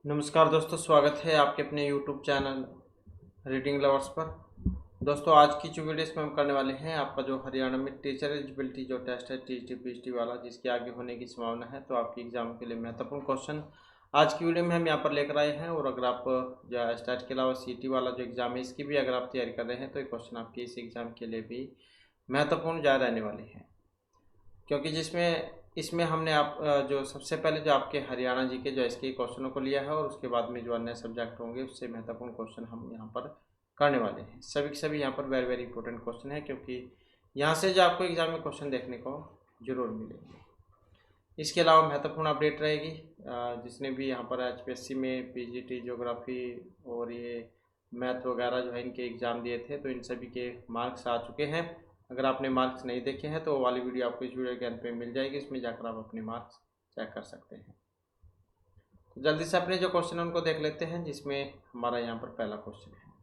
नमस्कार दोस्तों, स्वागत है आपके अपने YouTube चैनल रीडिंग लवर्स पर। दोस्तों, आज की जो वीडियो इसमें हम करने वाले हैं, आपका जो हरियाणा में टीचर एलिजिबिलिटी जो टेस्ट है टीजीटी पीजीटी वाला, जिसके आगे होने की संभावना है, तो आपकी एग्जाम के लिए महत्वपूर्ण क्वेश्चन आज की वीडियो में हम यहाँ पर लेकर आए हैं। और अगर आप जो स्टेट के अलावा सीटी वाला जो एग्ज़ाम है, इसकी भी अगर आप तैयारी कर रहे हैं, तो ये क्वेश्चन आपके इस एग्ज़ाम के लिए भी महत्वपूर्ण ज़्यादा रहने वाले हैं। क्योंकि इसमें हमने आप जो सबसे पहले जो आपके हरियाणा जी के जो इसके क्वेश्चनों को लिया है, और उसके बाद में जो अन्य सब्जेक्ट होंगे उससे महत्वपूर्ण क्वेश्चन हम यहाँ पर करने वाले हैं। सभी के सभी यहाँ पर वेरी वेरी इंपॉर्टेंट क्वेश्चन है, क्योंकि यहाँ से जो आपको एग्जाम में क्वेश्चन देखने को जरूर मिलेंगे। इसके अलावा महत्वपूर्ण अपडेट रहेगी, जिसने भी यहाँ पर HPSC में पीजीटी ज्योग्राफी और ये मैथ वगैरह जो है इनके एग्ज़ाम दिए थे, तो इन सभी के मार्क्स आ चुके हैं। अगर आपने मार्क्स नहीं देखे हैं तो वो वाली वीडियो आपको इस वीडियो के अंत में मिल जाएगी, इसमें जाकर आप अपने मार्क्स चेक कर सकते हैं। तो जल्दी से अपने जो क्वेश्चन है उनको देख लेते हैं, जिसमें हमारा यहाँ पर पहला क्वेश्चन है।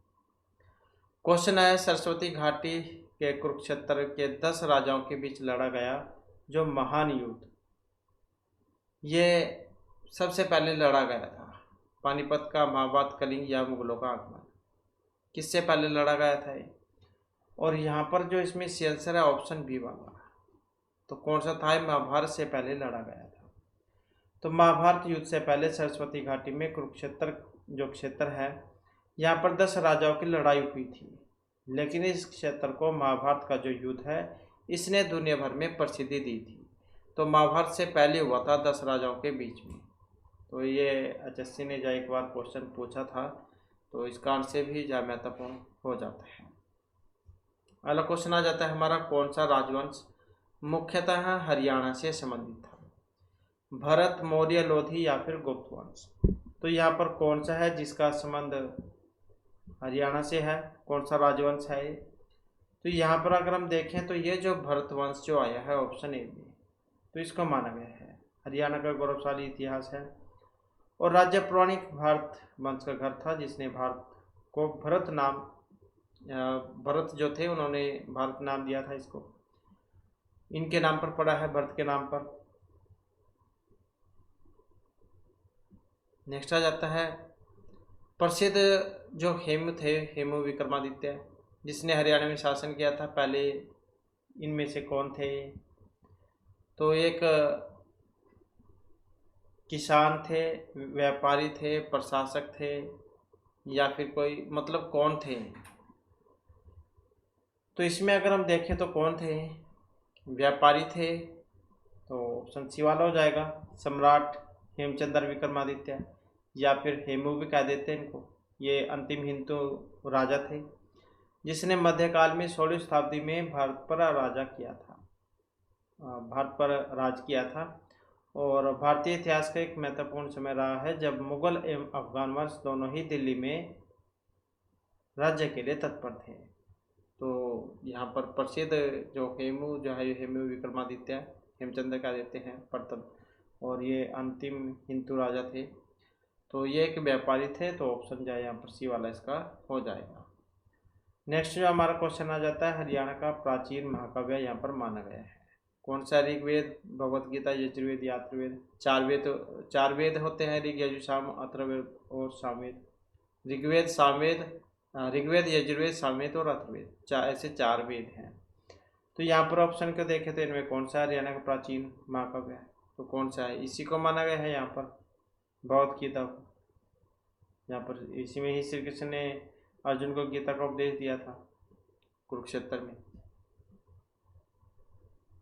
क्वेश्चन है, सरस्वती घाटी के कुरुक्षेत्र के 10 राजाओं के बीच लड़ा गया जो महान युद्ध, ये सबसे पहले लड़ा गया था। पानीपत का, महाभारत, कलिंग या मुगलों का आगमन, किससे पहले लड़ा गया था ये? और यहाँ पर जो इसमें सी आंसर है ऑप्शन बी वाला। तो कौन सा था? महाभारत से पहले लड़ा गया था। तो महाभारत युद्ध से पहले सरस्वती घाटी में कुरुक्षेत्र जो क्षेत्र है, यहाँ पर 10 राजाओं की लड़ाई हुई थी। लेकिन इस क्षेत्र को महाभारत का जो युद्ध है इसने दुनिया भर में प्रसिद्धि दी थी। तो महाभारत से पहले हुआ था 10 राजाओं के बीच में। तो ये HSC ने जो एक बार क्वेश्चन पूछा था, तो इस कारण से भी जो महत्वपूर्ण हो जाता है। अगला क्वेश्चन आ जाता है हमारा, कौन सा राजवंश मुख्यतः हरियाणा से संबंधित था? भरत, मौर्य, लोधी या फिर गुप्त वंश? तो यहाँ पर कौन सा है जिसका संबंध हरियाणा से है? कौन सा राजवंश है ये? तो यहाँ पर अगर हम देखें तो ये जो भरत वंश जो आया है ऑप्शन ए में, तो इसको माना गया है। हरियाणा का गौरवशाली इतिहास है और राज्य पौराणिक भारत वंश का घर था, जिसने भारत को भरत नाम, भरत जो थे उन्होंने भारत नाम दिया था इसको, इनके नाम पर पड़ा है, भरत के नाम पर। नेक्स्ट आ जाता है, प्रसिद्ध जो हेमू थे, हेमू विक्रमादित्य, जिसने हरियाणा में शासन किया था पहले, इनमें से कौन थे? तो एक किसान थे, व्यापारी थे, प्रशासक थे, या फिर कोई, मतलब कौन थे? तो इसमें अगर हम देखें तो कौन थे? व्यापारी थे, तो ऑप्शन सी वाला हो जाएगा, सम्राट हेमचंद्र विक्रमादित्य, या फिर हेमू भी कह देते हैं इनको। ये अंतिम हिंदू राजा थे, जिसने मध्यकाल में 16वीं शताब्दी में भारत पर राजा किया था, भारत पर राज किया था। और भारतीय इतिहास का एक महत्वपूर्ण समय रहा है जब मुगल एवं अफगान वंश दोनों ही दिल्ली में राज्य के लिए तत्पर थे। तो यहाँ पर प्रसिद्ध जो हेमू जो है, हेमू विक्रमादित्य, हेमचंद्र का देते हैं प्रथम, और ये अंतिम हिंदू राजा थे। तो ये एक व्यापारी थे, तो ऑप्शन जो है यहाँ पर सी वाला इसका हो जाएगा। नेक्स्ट जो हमारा क्वेश्चन आ जाता है, हरियाणा का प्राचीन महाकाव्य यहाँ पर माना गया है। कौन सा? ऋग्वेद, भगवत गीता, यजुर्वेद या अथर्ववेद? चार वेद होते हैं, ऋग, यजु, साम, अथर्ववेद और सामवेद। ऋग्वेद, यजुर्वेद, सामवेद और अथर्ववेद, ऐसे 4 वेद हैं। तो यहाँ पर ऑप्शन को देखें तो इनमें कौन सा हरियाणा का प्राचीन महाकाव्य है? तो कौन सा है? इसी को माना गया है यहाँ पर, भगवत गीता को। यहाँ पर इसी में ही श्री कृष्ण ने अर्जुन को गीता का उपदेश दिया था कुरुक्षेत्र में।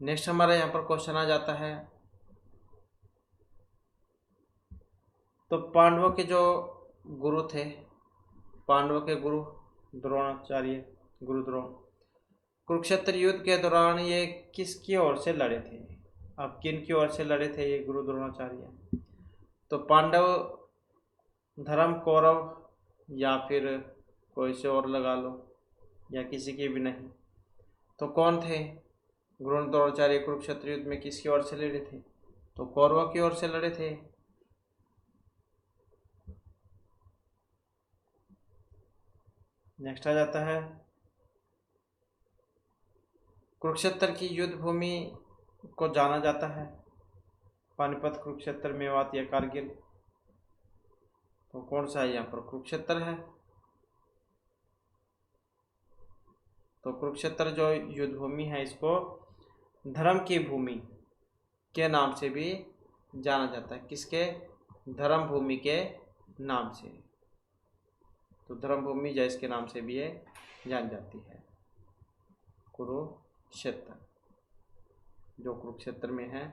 नेक्स्ट हमारा यहाँ पर क्वेश्चन आ जाता है, तो पांडवों के जो गुरु थे, पांडवों के गुरु द्रोणाचार्य, गुरु द्रोण, कुरुक्षेत्र युद्ध के दौरान ये किसकी ओर से लड़े थे? अब किन की ओर से लड़े थे ये गुरु द्रोणाचार्य? तो पांडव, धर्म, कौरव, या फिर कोई से और लगा लो, या किसी की भी नहीं। तो कौन थे गुरु द्रोणाचार्य? कुरुक्षेत्र युद्ध में किसकी ओर से लड़े थे? तो कौरवों की ओर से लड़े थे। नेक्स्ट आ जाता है, कुरुक्षेत्र की युद्ध भूमि को जाना जाता है, पानीपत, कुरुक्षेत्र, मेवात या कारगिल? तो कौन सा है यहाँ पर? कुरुक्षेत्र है। तो कुरुक्षेत्र जो युद्ध भूमि है इसको धर्म की भूमि के नाम से भी जाना जाता है। किसके? धर्म भूमि के नाम से। तो धर्म भूमि जैस के नाम से भी ये जान जाती है। कुरुक्षेत्र जो कुरुक्षेत्र में है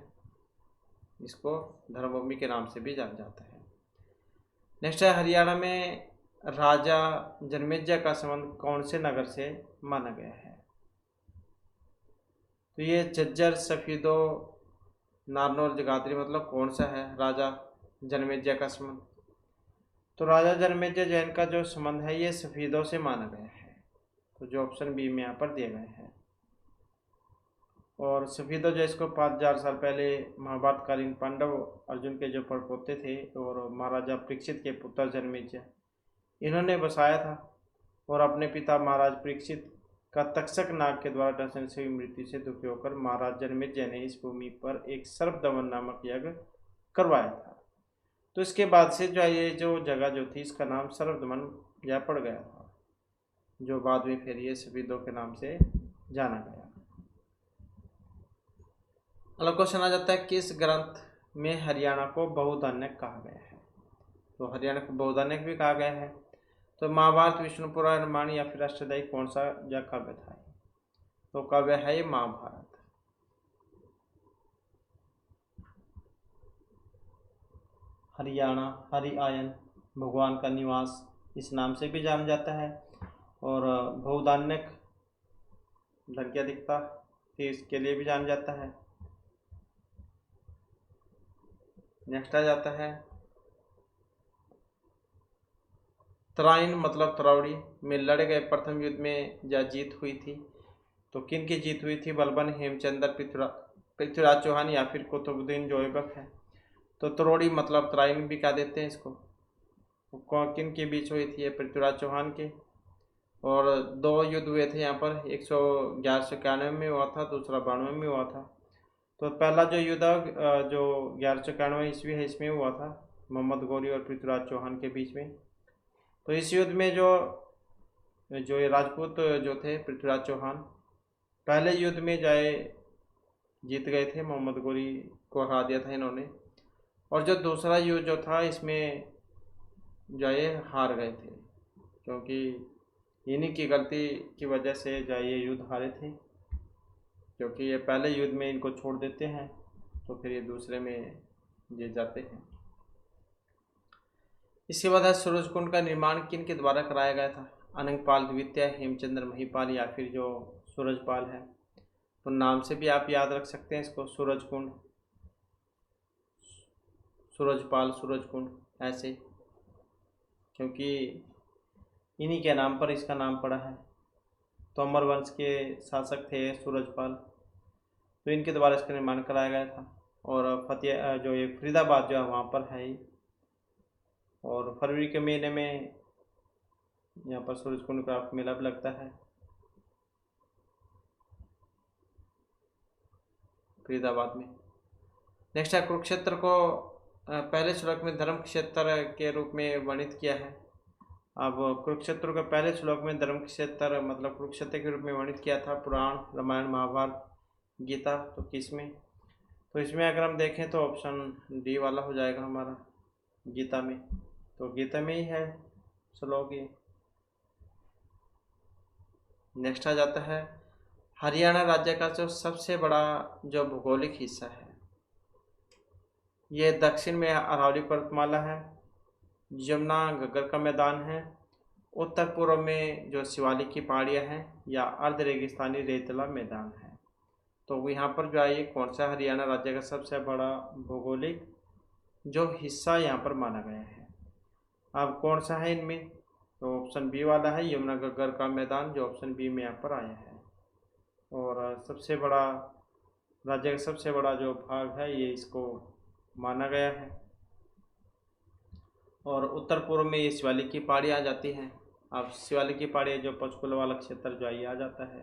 इसको धर्म भूमि के नाम से भी जाना जाता है। नेक्स्ट है हरियाणा में राजा जनमेजय का संबंध कौन से नगर से माना गया है? तो ये झज्जर, सफीदो, नारनौल, जगाधरी, मतलब कौन सा है राजा जनमेजय का संबंध? तो राजा जनमेजय जैन का जो संबंध है ये सफीदों से माना गया है। तो जो ऑप्शन बी में यहाँ पर दिए गए हैं। और सफीदो जो इसको 5000 साल पहले महाभारतकालीन पांडव अर्जुन के जो परपोते थे और महाराजा परीक्षित के पुत्र जनमेजय इन्होंने बसाया था। और अपने पिता महाराज परीक्षित का तक्षक नाग के द्वारा दर्शन से हुई मृत्यु से दुखी होकर महाराज जनमेजय ने इस भूमि पर एक सर्पदमन नामक यज्ञ करवाया था। तो इसके बाद से जो ये जो जगह जो थी इसका नाम सर्पदमन या पड़ गया था, जो बाद में फिर ये सफीदों के नाम से जाना गया। अगला क्वेश्चन आ जाता है किस ग्रंथ में हरियाणा को बहुधान्यक कहा गया है? तो हरियाणा को बहुधान्यक भी कहा गया है। तो महाभारत, विष्णु पुराण, रामायण या फिर अष्टदई कौन सा या काव्य था? तो काव्य है ये महाभारत। हरियाणा हरि आयन भगवान का निवास इस नाम से भी जाना जाता है। और बहुधान्यक धन की अधिकता इसके लिए भी जाना जाता है। नेक्स्ट आ जाता है तराइन मतलब तरावड़ी में लड़े गए प्रथम युद्ध में या जीत हुई थी? तो किन की जीत हुई थी? बलबन, हेमचंद्र, पृथ्वीराज चौहान या फिर कुतुबुद्दीन जो ऐबक है। तो तरोड़ी मतलब तराइन भी कह देते हैं इसको। किन के बीच हुई थी? ये पृथ्वीराज चौहान के। और 2 युद्ध हुए थे यहाँ पर, 1191 में हुआ था, दूसरा 92 में हुआ था। तो पहला जो युद्ध जो 1191 ईस्वी है इसमें हुआ था मोहम्मद गौरी और पृथ्वीराज चौहान के बीच में। तो इस युद्ध में जो ये राजपूत जो थे पृथ्वीराज चौहान पहले युद्ध में जाए जीत गए थे, मोहम्मद गौरी को हरा दिया था इन्होंने। और जो दूसरा युद्ध जो था इसमें जो ये हार गए थे, क्योंकि इन्हीं की गलती की वजह से जो ये युद्ध हारे थे, क्योंकि ये पहले युद्ध में इनको छोड़ देते हैं तो फिर ये दूसरे में जीत जाते हैं। इसके बाद सूरजकुंड का निर्माण किन के द्वारा कराया गया था? अनंगपाल द्वितीय, हेमचंद्र महिपाल या फिर जो सूरजपाल है। तो नाम से भी आप याद रख सकते हैं इसको, सूरजकुंड, सूरजपाल, सूरजकुंड ऐसे, क्योंकि इन्हीं के नाम पर इसका नाम पड़ा है। तोमर वंश के शासक थे सूरजपाल, तो इनके द्वारा इसका निर्माण कराया गया था। और फतेह जो ये फरीदाबाद जो है वहाँ पर है। और फरवरी के महीने में यहाँ पर सूरजकुंड का मेला भी लगता है फरीदाबाद में। नेक्स्ट है कुरुक्षेत्र को पहले श्लोक में धर्म क्षेत्र के रूप में वर्णित किया है। अब कुरुक्षेत्र को पहले श्लोक में धर्म क्षेत्र मतलब कुरुक्षेत्र के रूप में वर्णित किया था पुराण, रामायण, महाभारत, गीता। तो किसमें? तो इसमें अगर हम देखें तो ऑप्शन डी वाला हो जाएगा हमारा, गीता में। तो गीता में ही है श्लोक ये। नेक्स्ट आ जाता है हरियाणा राज्य का जो सबसे बड़ा जो भौगोलिक हिस्सा है ये दक्षिण में अरावली पर्वतमाला है, यमुना घग्गर का मैदान है, उत्तर पूर्व में जो शिवालिक की पहाड़ियाँ हैं या अर्ध रेगिस्तानी रेतला मैदान है। तो यहाँ पर जो है ये कौन सा हरियाणा राज्य का सबसे बड़ा भौगोलिक जो हिस्सा यहाँ पर माना गया है? अब कौन सा है इनमें? तो ऑप्शन बी वाला है यमुना घग्गर का मैदान, जो ऑप्शन बी में यहाँ पर आया है। और सबसे बड़ा राज्य का सबसे बड़ा जो भाग है ये इसको माना गया है। और उत्तर पूर्व में ये शिवालिक की पहाड़ी आ जाती हैं। अब शिवालिक की पहाड़ी जो पंचकुला वाला क्षेत्र जो ये आ जाता है।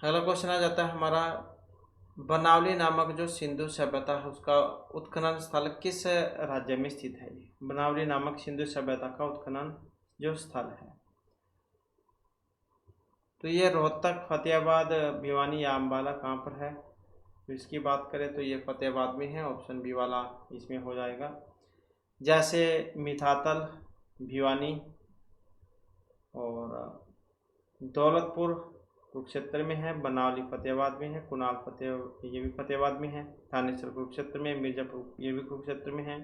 अगला क्वेश्चन आ जाता है हमारा बनावली नामक जो सिंधु सभ्यता है उसका उत्खनन स्थल किस राज्य में स्थित है? ये बनावली नामक सिंधु सभ्यता का उत्खनन जो स्थल है, तो ये रोहतक, फतेहाबाद, भिवानी या अम्बाला कहाँ पर है? तो इसकी बात करें तो ये फतेहाबाद में है, ऑप्शन बी वाला इसमें हो जाएगा। जैसे मिठातल भिवानी और दौलतपुर कुरुक्षेत्र में है, बनावली फतेहाबाद में है, कुणाल ये भी फतेहाबाद में है, थानेसर कुरुक्षेत्र में, मिर्जापुर ये भी कुरुक्षेत्र में है,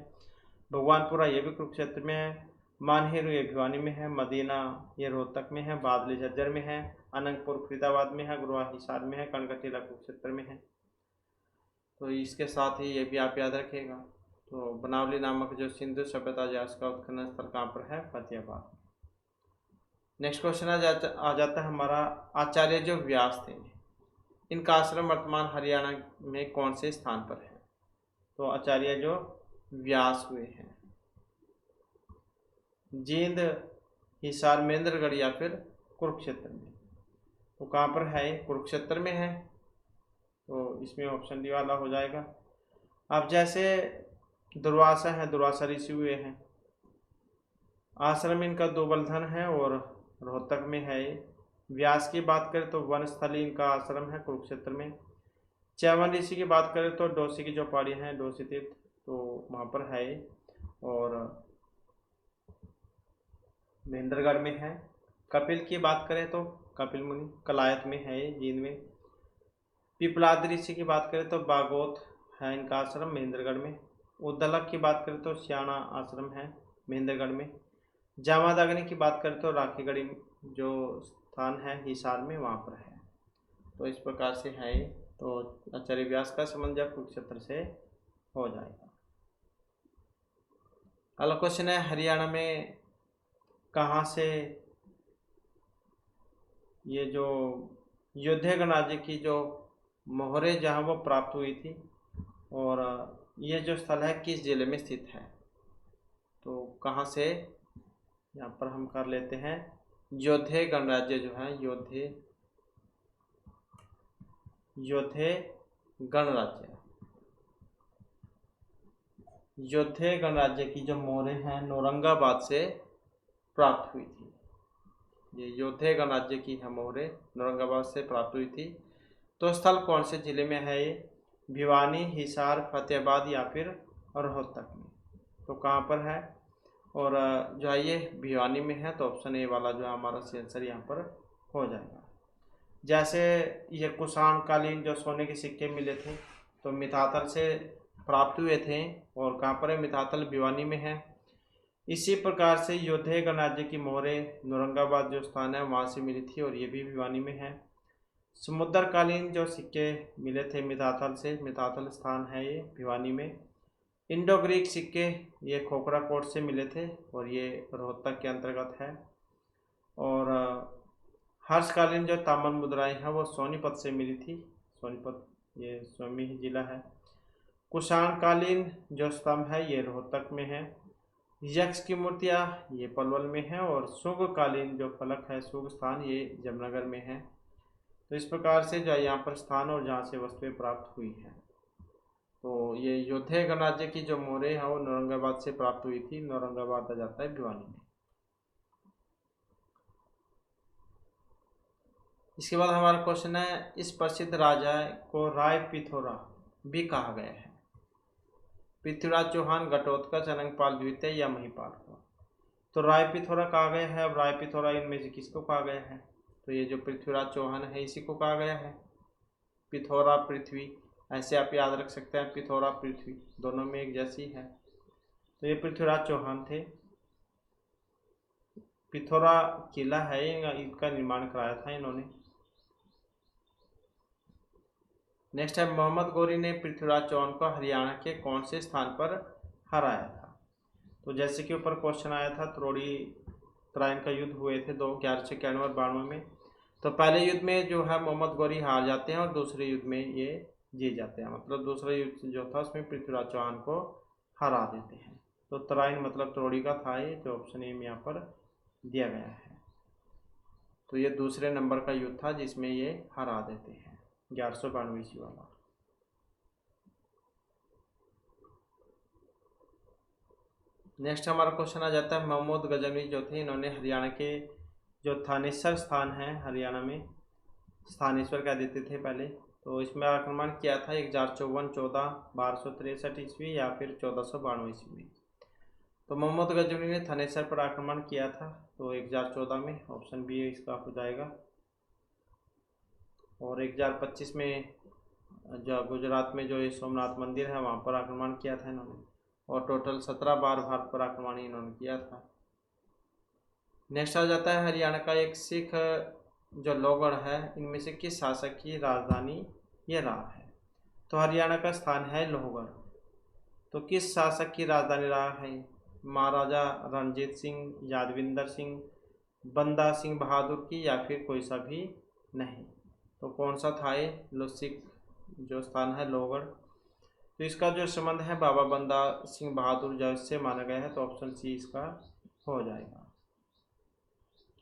भगवानपुरा ये भी कुरुक्षेत्र में है, मानहेरू ये भिवानी में है, मदीना ये रोहतक में है, बादली झज्जर में है, अनंतपुर फरीदाबाद में है, गुरुआ हिसार में है, कनकटीला कुरुक्षेत्र में है। तो इसके साथ ही ये भी आप याद रखिएगा। तो बनावली नामक जो सिंधु सभ्यता है उसका उत्खनन स्थल कहाँ पर है? फतेहाबाद। नेक्स्ट क्वेश्चन आ जाता है हमारा, आचार्य जो व्यास थे इनका आश्रम वर्तमान हरियाणा में कौन से स्थान पर है? तो आचार्य जो व्यास हुए हैं, जींद, हिसार, महेंद्रगढ़ या फिर कुरुक्षेत्र में? तो कहाँ पर है? कुरुक्षेत्र में है, तो इसमें ऑप्शन डी वाला हो जाएगा। अब जैसे दुर्वासा है, दुर्वासा ऋषि हुए हैं, आश्रम इनका दोबलधन है और रोहतक में है। व्यास की बात करें तो वनस्थली इनका आश्रम है कुरुक्षेत्र में। च्यवन ऋषि की बात करें तो डोसी की जो पहाड़ी है डोसी तीर्थ, तो वहाँ पर है और महेंद्रगढ़ में है। कपिल की बात करें तो कपिल मुनि कलायत में है, जींद में। पिपलाद ऋषि की बात करें तो बागोत है इनका आश्रम महेंद्रगढ़ में। उद्दलक की बात करें तो सियाणा आश्रम है महेंद्रगढ़ में। जामादाग्नि की बात करें तो राखीगढ़ी जो स्थान है हिसार में, वहाँ पर है। तो इस प्रकार से है। तो आचार्य व्यास का संबंध जब कुरुक्षेत्र से हो जाएगा। अगला क्वेश्चन है, हरियाणा में कहाँ से ये जो योद्धे गणराज्य की जो मोहरे जहाँ वो प्राप्त हुई थी और ये जो स्थल है किस जिले में स्थित है? तो कहाँ से, यहाँ पर हम कर लेते हैं योद्धे गणराज्य जो है, योद्धे गणराज्य की जो मोहरे हैं नौरंगाबाद से प्राप्त हुई थी। ये योद्धे गणराज्य की है मोहरे नौरंगाबाद से प्राप्त हुई थी। तो स्थल कौन से जिले में है ये? भिवानी, हिसार, फतेहाबाद या फिर रोहतक में? तो कहाँ पर है? और जो है ये भिवानी में है, तो ऑप्शन ए वाला जो है हमारा आंसर यहाँ पर हो जाएगा। जैसे ये कुषाण कालीन जो सोने के सिक्के मिले थे तो मितातल से प्राप्त हुए थे और कहाँ पर है? मितातल भिवानी में है। इसी प्रकार से योद्धे गणराज्य की मोहरे नौरंगाबाद जो स्थान है वहाँ से मिली थी और ये भी भिवानी में है। समुद्रकालीन जो सिक्के मिले थे मितातल से, मितातल स्थान है ये भिवानी में। इंडो ग्रीक सिक्के ये खोखरा कोट से मिले थे और ये रोहतक के अंतर्गत है। और हर्षकालीन जो ताम्र मुद्राएं हैं वो सोनीपत से मिली थी, सोनीपत ये स्वामी जिला है। कुषाणकालीन जो स्तंभ है ये रोहतक में है। यक्ष की मूर्तियाँ ये पलवल में है और शुगकालीन जो फलक है शुग स्थान ये जमनगर में है। तो इस प्रकार से जो यहाँ पर स्थान और जहाँ से वस्तुएं प्राप्त हुई हैं। तो ये योद्धे गणराज्य की जो मोहरे है वो नौरंगाबाद से प्राप्त हुई थी, नौरंगाबाद आ जाता है भिवानी में। इसके बाद हमारा क्वेश्चन है, इस प्रसिद्ध राजा को राय पिथौरा भी कहा गया है? पृथ्वीराज चौहान, घटोत्कच, अनंगपाल द्वितीय या महिपाल को? तो राय पिथौरा कहा गया है। अब राय पिथौरा इनमें से किसको कहा गया है? तो ये जो पृथ्वीराज चौहान है इसी को कहा गया है। पिथौरा पृथ्वी ऐसे आप याद रख सकते हैं, पिथौरा पृथ्वी दोनों में एक जैसी है। तो ये पृथ्वीराज चौहान थे। पिथौरा किला है, इसका निर्माण कराया था इन्होंने। नेक्स्ट है, मोहम्मद गौरी ने पृथ्वीराज चौहान को हरियाणा के कौन से स्थान पर हराया था? तो जैसे कि ऊपर क्वेश्चन आया था, तराइन का युद्ध हुए थे 1191 और 92 में। तो पहले युद्ध में जो है मोहम्मद गौरी हार जाते हैं और दूसरे युद्ध में ये जीत जाते हैं। मतलब दूसरा युद्ध जो था उसमें पृथ्वीराज चौहान को हरा देते हैं। तो तराइन मतलब त्रोड़ी का था ये, जो ऑप्शन ए में यहाँ पर दिया गया है। तो ये दूसरे नंबर का युद्ध था जिसमें ये हरा देते हैं, 1192 ईस्वी वाला। नेक्स्ट हमारा क्वेश्चन आ जाता है, महमूद गजनवी जो थे इन्होंने हरियाणा के जो थानेसर स्थान है, हरियाणा में स्थानेश्वर कह देते थे पहले, तो इसमें आक्रमण किया था 1054-14 1263 ईस्वी या फिर 1492 ईस्वी में। तो महमूद गजनवी ने थानेसर पर आक्रमण किया था, तो 1014 में, ऑप्शन बी इसका हो जाएगा। और 1025 में जो गुजरात में जो ये सोमनाथ मंदिर है वहाँ पर आक्रमण किया था इन्होंने, और टोटल 17 बार भारत पर आक्रमण इन्होंने किया था। नेक्स्ट आ जाता है, हरियाणा का एक सिख जो लोहगढ़ है, इनमें से किस शासक की राजधानी ये रहा है? तो हरियाणा का स्थान है लोहगढ़, तो किस शासक की राजधानी रहा है? महाराजा रणजीत सिंह, यादविंदर सिंह, बंदा सिंह बहादुर की, या फिर कोई सा भी नहीं? तो कौन सा था ये सिख जो स्थान है लोहगढ़? तो इसका जो संबंध है बाबा बंदा सिंह बहादुर जो इससे माना गया है, तो ऑप्शन सी इसका हो जाएगा।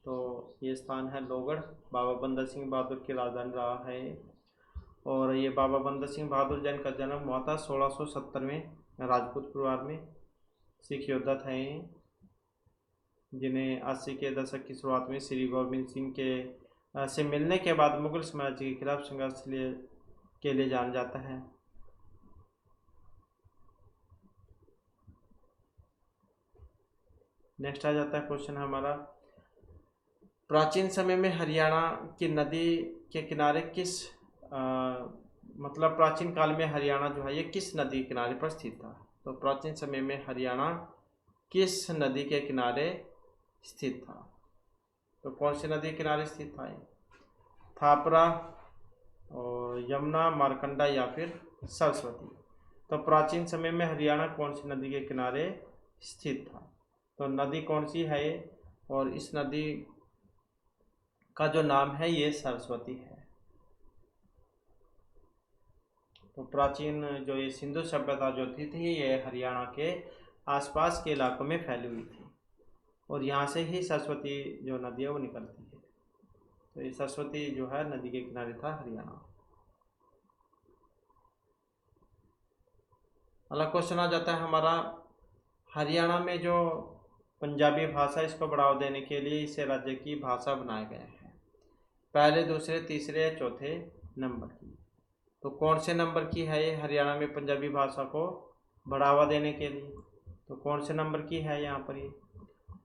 तो ये स्थान है लोहगढ़, बाबा बंदा सिंह बहादुर की राजधानी रहा है। और ये बाबा बंदा सिंह बहादुर जैन का जन्म हुआ था 1670 में राजपूत परिवार में। सिख योद्धा थे जिन्हें 80 के दशक की शुरुआत में श्री गोविंद सिंह के से मिलने के बाद मुगल साम्राज्य के खिलाफ संघर्ष के लिए जाना जाता है। नेक्स्ट आ जाता है क्वेश्चन हमारा, प्राचीन समय में हरियाणा की नदी के किनारे किस मतलब प्राचीन काल में हरियाणा जो है ये किस नदी के किनारे पर स्थित था? तो प्राचीन समय में हरियाणा किस नदी के किनारे स्थित था? तो कौन सी नदी के किनारे स्थित था? थापरा और यमुना, मारकंडा या फिर सरस्वती? तो प्राचीन समय में हरियाणा कौन सी नदी के किनारे स्थित था? तो नदी कौन सी है ये? और इस नदी का जो नाम है ये सरस्वती है। तो प्राचीन जो ये सिंधु सभ्यता जो थी ये हरियाणा के आसपास के इलाकों में फैली हुई थी, और यहाँ से ही सरस्वती जो नदी है वो निकलती है। तो ये सरस्वती जो है नदी के किनारे था हरियाणा। अगला क्वेश्चन आ जाता है हमारा, हरियाणा में जो पंजाबी भाषा इसको बढ़ावा देने के लिए इसे राज्य की भाषा बनाया गया है, पहले, दूसरे, तीसरे या चौथे नंबर की? तो कौन से नंबर की है ये हरियाणा में पंजाबी भाषा को बढ़ावा देने के लिए? तो कौन से नंबर की है यहाँ पर ये?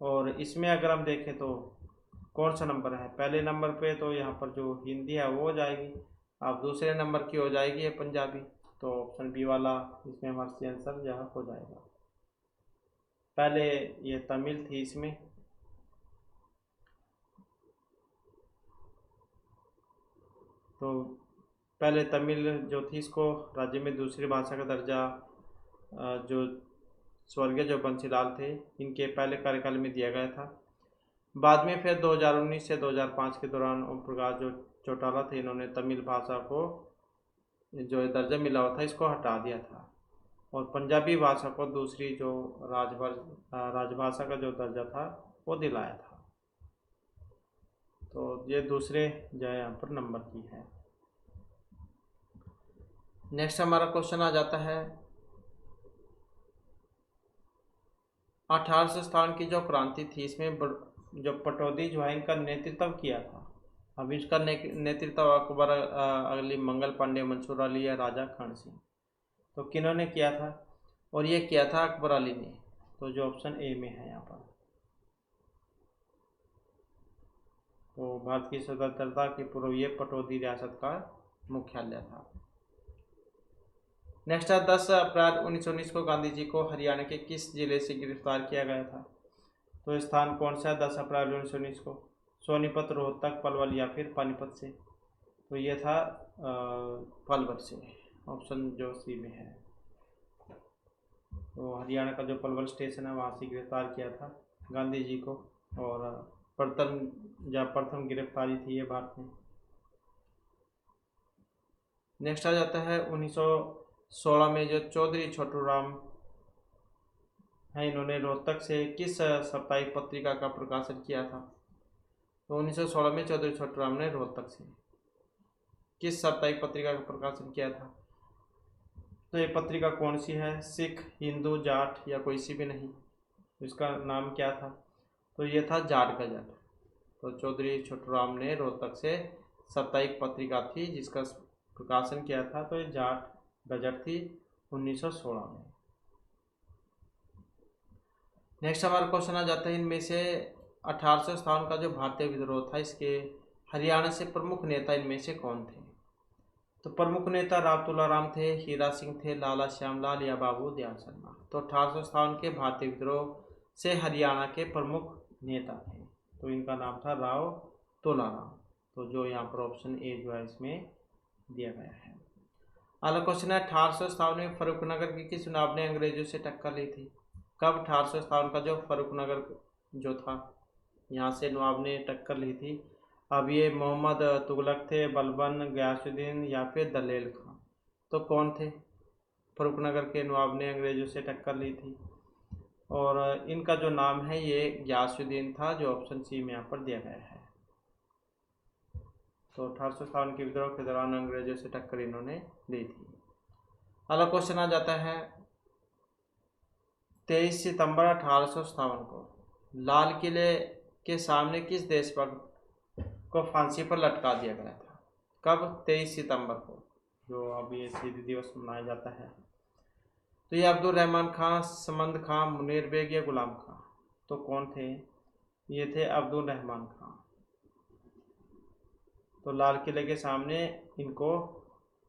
और इसमें अगर हम देखें तो कौन सा नंबर है? पहले नंबर पे तो यहाँ पर जो हिंदी है वो हो जाएगी, अब दूसरे नंबर की हो जाएगी ये पंजाबी। तो ऑप्शन बी वाला इसमें हमारा सी आंसर जो हो जाएगा। पहले ये तमिल थी इसमें, तो पहले तमिल जो थी इसको राज्य में दूसरी भाषा का दर्जा जो स्वर्गीय जो बंसीलाल थे इनके पहले कार्यकाल में दिया गया था। बाद में फिर 2019 से 2005 के दौरान ओम प्रकाश जो चौटाला थे इन्होंने तमिल भाषा को जो दर्जा मिला हुआ था इसको हटा दिया था, और पंजाबी भाषा को दूसरी जो राजभाषा का जो दर्जा था वो दिलाया था। तो ये दूसरे जो है यहाँ पर नंबर की है। नेक्स्ट हमारा क्वेश्चन आ जाता है, 1857 की जो क्रांति थी इसमें जो पटौदी जो है इनका नेतृत्व किया था। अब इसका नेतृत्व अकबर, अगली मंगल पांडे, मंसूर अली या राजा खान सिंह, तो किन्होंने किया था? और ये किया था अकबर अली ने। तो जो ऑप्शन ए में है यहाँ पर, तो भारत की स्वतंत्रता के पूर्व ये पटौदी रियासत का मुख्यालय था। नेक्स्ट है, 10 अप्रैल 1919 को गांधी जी को हरियाणा के किस जिले से गिरफ्तार किया गया था? तो स्थान कौन सा है 10 अप्रैल 1919 को? सोनीपत, रोहतक, पलवल या फिर पानीपत से? तो ये था पलवल से, ऑप्शन जो सी में है। तो हरियाणा का जो पलवल स्टेशन है वहाँ से गिरफ्तार किया था गांधी जी को, और प्रथम गिरफ्तारी थी ये भारत में। नेक्स्ट आ जाता है 1916 में जो चौधरी छोटू राम है इन्होंने रोहतक से किस साप्ताहिक पत्रिका का प्रकाशन किया था? तो 1916 में चौधरी छोटू राम ने रोहतक से किस साप्ताहिक पत्रिका का प्रकाशन किया था? तो ये पत्रिका कौन सी है? सिख, हिंदू, जाट या कोई सी भी नहीं? इसका नाम क्या था? तो ये था जाट गजट। तो चौधरी छोटूराम ने रोहतक से साप्ताहिक पत्रिका थी जिसका प्रकाशन किया था, तो ये जाट गजट थी 1916 में। नेक्स्ट हमारा क्वेश्चन आ जाता है, इनमें से 1857 का जो भारतीय विद्रोह था इसके हरियाणा से प्रमुख नेता इनमें से कौन थे? तो प्रमुख नेता राव तुलाराम थे, हीरा सिंह थे, लाला श्यामलाल या बाबू दयाल शर्मा। तो 1857 के भारतीय विद्रोह से हरियाणा के प्रमुख नेता थे, तो इनका नाम था राव तुलाराम। तो जो यहाँ पर ऑप्शन ए जो है इसमें दिया गया है। अगला क्वेश्चन है, 1857 में फर्रुखनगर की किस चुनाव ने अंग्रेजों से टक्कर ली थी? कब 1857 का जो फर्रुखनगर जो था यहाँ से नवाब ने टक्कर ली थी? अब ये मोहम्मद तुगलक थे, बलबन, गयासुद्दीन या फिर दलेल खां। तो कौन थे फर्रुखनगर के नवाब ने अंग्रेजों से टक्कर ली थी? और इनका जो नाम है ये गयासुद्दीन था, जो ऑप्शन सी में यहाँ पर दिया गया है। तो 1857 के विद्रोह के दौरान अंग्रेजों से टक्कर इन्होंने ली थी। अगला क्वेश्चन आ जाता है, 23 सितंबर 1857 को लाल किले के सामने किस देशभक्त को फांसी पर लटका दिया गया था? कब? 23 सितंबर को, जो अब ये शहीदी दिवस मनाया जाता है। तो ये अब्दुल रहमान खां, समंद खां, मुनीर बेग या गुलाम खां। तो कौन थे? ये थे अब्दुल रहमान खां। तो लाल किले के सामने इनको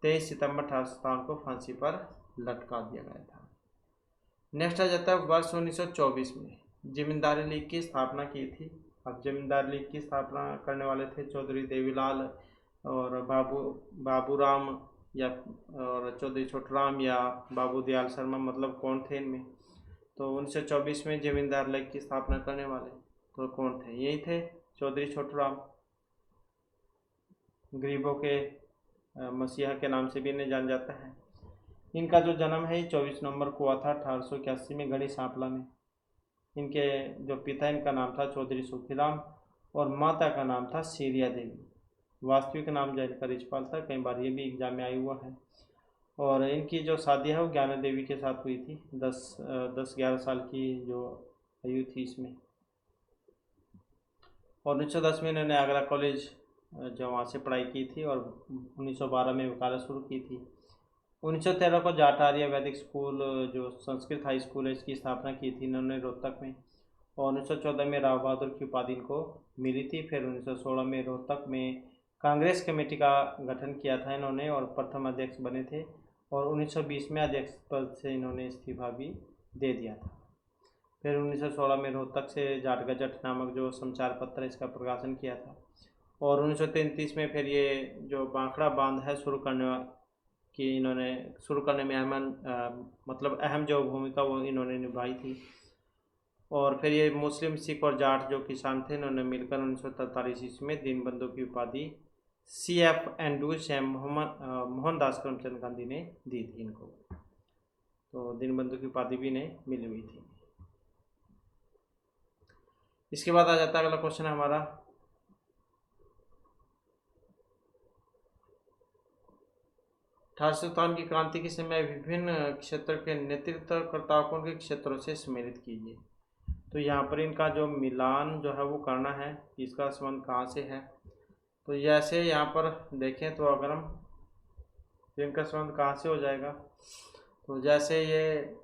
23 सितंबर 1857 को फांसी पर लटका दिया गया था। नेक्स्ट आ जाता है, वर्ष 1924 में जमींदारी लीग की स्थापना की थी। अब जमींदारी लीग की स्थापना करने वाले थे चौधरी देवीलाल और बाबूराम या और चौधरी छोटूराम या बाबू दयाल शर्मा, मतलब कौन थे इनमें? तो 1924 में जमींदार लीग की स्थापना करने वाले तो कौन थे? यही थे चौधरी छोटूराम, गरीबों के मसीहा के नाम से भी इन्हें जान जाता है। इनका जो जन्म है 24 नवंबर को हुआ था 1881 में गढ़ी सांपला में। इनके जो पिता, इनका नाम था चौधरी सुखीराम और माता का नाम था सीरिया देवी। वास्तविक नाम जयललिता रिचपाल था, कई बार ये भी एग्जाम में आया हुआ है। और इनकी जो शादी है वो ज्ञाना देवी के साथ हुई थी, 10-11 साल की जो आयु थी इसमें। और 1910 में इन्होंने आगरा कॉलेज जो वहाँ से पढ़ाई की थी और 1912 में वकालत शुरू की थी। 1913 को जाट आर्य वैदिक स्कूल जो संस्कृत हाई स्कूल है इसकी स्थापना की थी इन्होंने रोहतक में। और 1914 में राव बहादुर की उपाधि इनको मिली थी। फिर 1916 में रोहतक में कांग्रेस कमेटी का गठन किया था इन्होंने और प्रथम अध्यक्ष बने थे। और 1920 में अध्यक्ष पद से इन्होंने इस्तीफा भी दे दिया था। फिर 1916 में रोहतक से जाट गजट नामक जो समाचार पत्र इसका प्रकाशन किया था। और 1933 में फिर ये जो बांखड़ा बांध है शुरू करने में मतलब अहम जो भूमिका वो इन्होंने निभाई थी। और फिर ये मुस्लिम, सिख और जाट जो किसान थे इन्होंने मिलकर 1943 ईस्वी में दीनबंधु की उपाधि CF एंड्रूज मोहनदास करमचंद गांधी ने दी थी इनको। तो दीनबंधु की उपाधि भी इन्हें मिली हुई थी। इसके बाद आ जाता है अगला क्वेश्चन है हमारा, 1857 की क्रांति के समय विभिन्न क्षेत्र के नेतृत्वकर्ताओं को उनके क्षेत्रों से सम्मिलित कीजिए। तो यहाँ पर इनका जो मिलान जो है वो करना है, इसका संबंध कहाँ से है? तो जैसे यहाँ पर देखें तो अगर हम तो इनका संबंध कहाँ से हो जाएगा? तो जैसे ये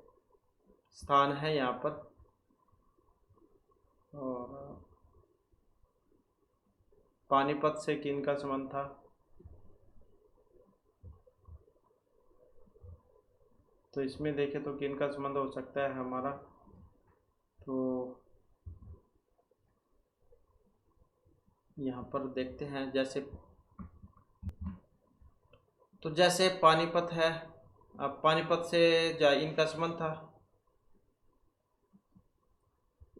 स्थान है यहाँ पर और पानीपत से किन का संबंध था? तो इसमें देखें तो किन का संबंध हो सकता है हमारा? तो यहाँ पर देखते हैं, जैसे पानीपत है, अब पानीपत से इनका संबंध था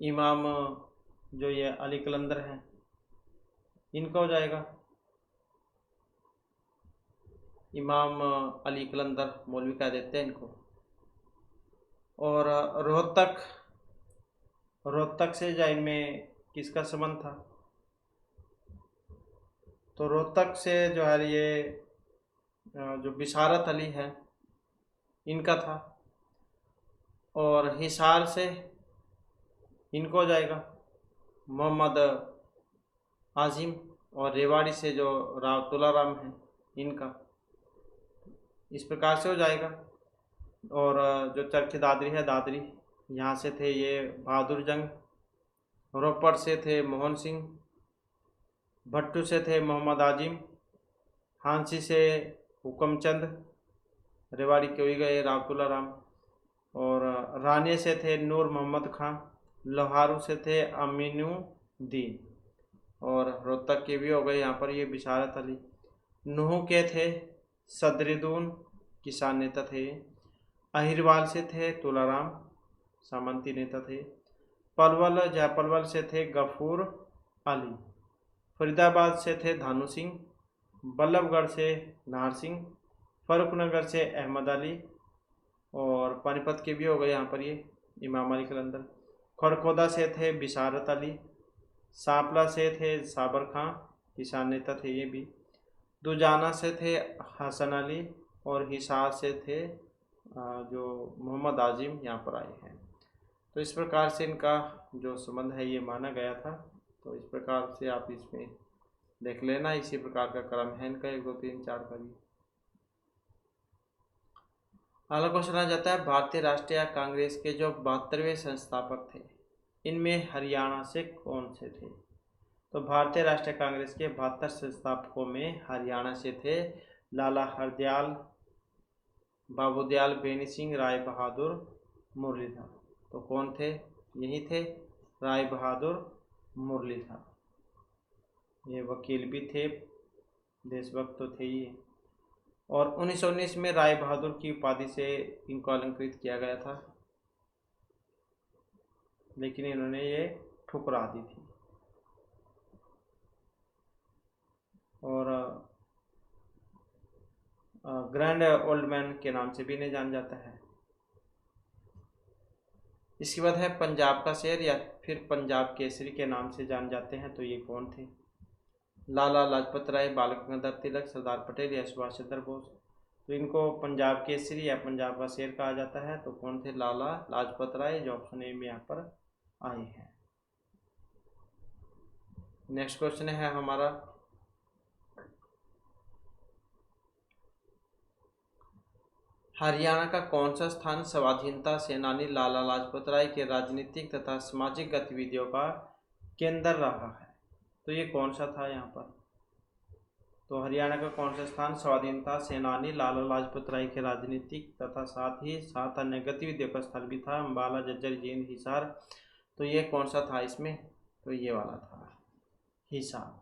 इमाम जो ये अली कलंदर हैं, इनका हो जाएगा इमाम अली कलंदर, मौलवी कह देते हैं इनको। और रोहतक से इनमें किसका संबंध था? तो रोहतक से जो है ये जो बिशारत अली है इनका था। और हिसार से इनको हो जाएगा मोहम्मद आजिम, और रेवाड़ी से जो राव तुलाराम है इनका, इस प्रकार से हो जाएगा। और जो चरखी दादरी है, दादरी यहाँ से थे ये बहादुर जंग, रोपड़ से थे मोहन सिंह, भट्टू से थे मोहम्मद आजिम, हांसी से हुकमचंद, रेवाड़ी के हुई गए राव तुलाराम, और रानिया से थे नूर मोहम्मद खां, लोहारू से थे अमीनुद्दीन, और रोहतक के भी हो गए यहाँ पर ये बिशारत अली। नूह के थे सदरुद्दीन, किसान नेता थे। अहिरवाल से थे तुलाराम, सामंती नेता थे। पलवल जयपलवल से थे गफूर अली। फरीदाबाद से थे धानु सिंह। बल्लभगढ़ से नाहर सिंह। फरुखनगर से अहमद अली, और पानीपत के भी हो गए यहाँ पर ये इमाम अली कलंदर। खड़खोदा से थे बिशारत अली। सांपला से थे साबर खां, किसान नेता थे ये भी। दुजाना से थे हसन अली, और हिसार से थे जो मोहम्मद आजिम यहाँ पर आए हैं। तो इस प्रकार से इनका जो संबंध है ये माना गया था। तो इस प्रकार से आप इसमें देख लेना, इसी प्रकार का क्रम है इनका 1 2 3 4 का भी। अगला क्वेश्चन आ जाता है, भारतीय राष्ट्रीय कांग्रेस के जो 72वें संस्थापक थे इनमें हरियाणा से कौन से थे? तो भारतीय राष्ट्रीय कांग्रेस के 72 संस्थापकों में हरियाणा से थे लाला हरदयाल, बाबूदयाल, बेनी सिंह, राय बहादुर, मुरलीधर। तो कौन थे? यही थे राय बहादुर मुरलीधर। ये वकील भी थे, देशभक्त तो थे ही। और 1919 में राय बहादुर की उपाधि से इनको अलंकृत किया गया था, लेकिन इन्होंने ये ठुकरा दी थी। और ग्रैंड ओल्ड मैन के नाम से भी इन्हें जाना जाता है। इसके बाद है पंजाब का शेर या फिर पंजाब केसरी के नाम से जान जाते हैं। तो ये कौन थे? लाला लाजपत राय, बाल गंगाधर तिलक, सरदार पटेल या सुभाष चंद्र बोस। तो इनको पंजाब केसरी या पंजाब का शेर कहा जाता है। तो कौन थे? लाला लाजपत राय, जो ऑप्शन ए में यहाँ पर आए हैं। नेक्स्ट क्वेश्चन है हमारा, हरियाणा का कौन सा स्थान स्वाधीनता सेनानी लाला लाजपत राय के राजनीतिक तथा सामाजिक गतिविधियों का केंद्र रहा है? तो ये कौन सा था यहाँ पर? तो हरियाणा का कौन सा स्थान स्वाधीनता सेनानी लाला लाजपत राय के राजनीतिक तथा साथ ही साथ अन्य गतिविधियों का स्थल भी था? अम्बाला, झज्जर, जींद, हिसार। तो ये कौन सा था इसमें? तो ये वाला था हिसार।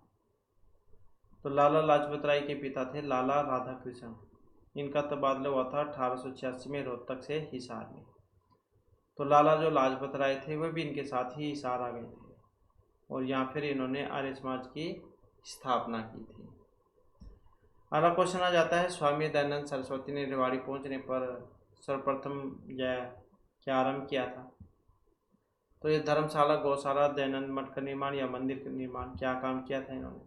तो लाला लाजपत राय के पिता थे लाला राधाकृष्ण। इनका तबादला हुआ था 1886 में रोहतक से हिसार में। तो लाला जो लाजपत राय थे वह भी इनके साथ ही हिसार आ गए थे, और यहाँ फिर इन्होंने आर्य समाज की स्थापना की थी। अगला क्वेश्चन आ जाता है, स्वामी दयानंद सरस्वती ने रेवाड़ी पहुंचने पर सर्वप्रथम यह क्या आरंभ किया था? तो ये धर्मशाला, गौशाला, दयानंद मठ का निर्माण या मंदिर का निर्माण, क्या काम किया था इन्होंने?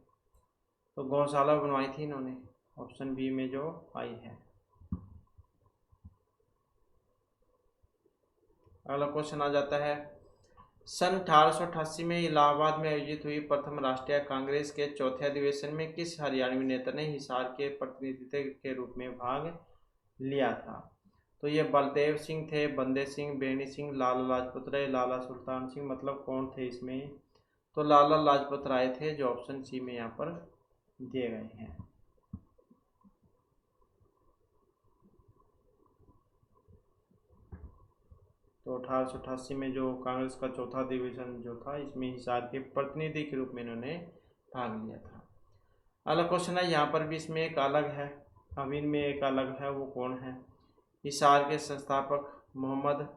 तो गौशाला बनवाई थी इन्होंने, ऑप्शन बी में जो आई है। अगला क्वेश्चन आ जाता है, सन 1888 में इलाहाबाद में आयोजित हुई प्रथम राष्ट्रीय कांग्रेस के चौथे अधिवेशन में किस हरियाणवी नेता ने हिसार के प्रतिनिधित्व के रूप में भाग लिया था? तो ये बलदेव सिंह थे, बंदे सिंह, बेनी सिंह, लाला लाजपत राय, लाला सुल्तान सिंह। मतलब कौन थे इसमें? तो लाला लाजपत राय थे, जो ऑप्शन सी में यहाँ पर दिए गए हैं। तो 1888 में जो कांग्रेस का चौथा अधिवेशन जो था, इसमें हिसार के प्रतिनिधि के रूप में इन्होंने भाग लिया था। अगला क्वेश्चन है, यहाँ पर भी इसमें एक अलग है, अब इनमें एक अलग है, वो कौन है? हिसार के संस्थापक मोहम्मद,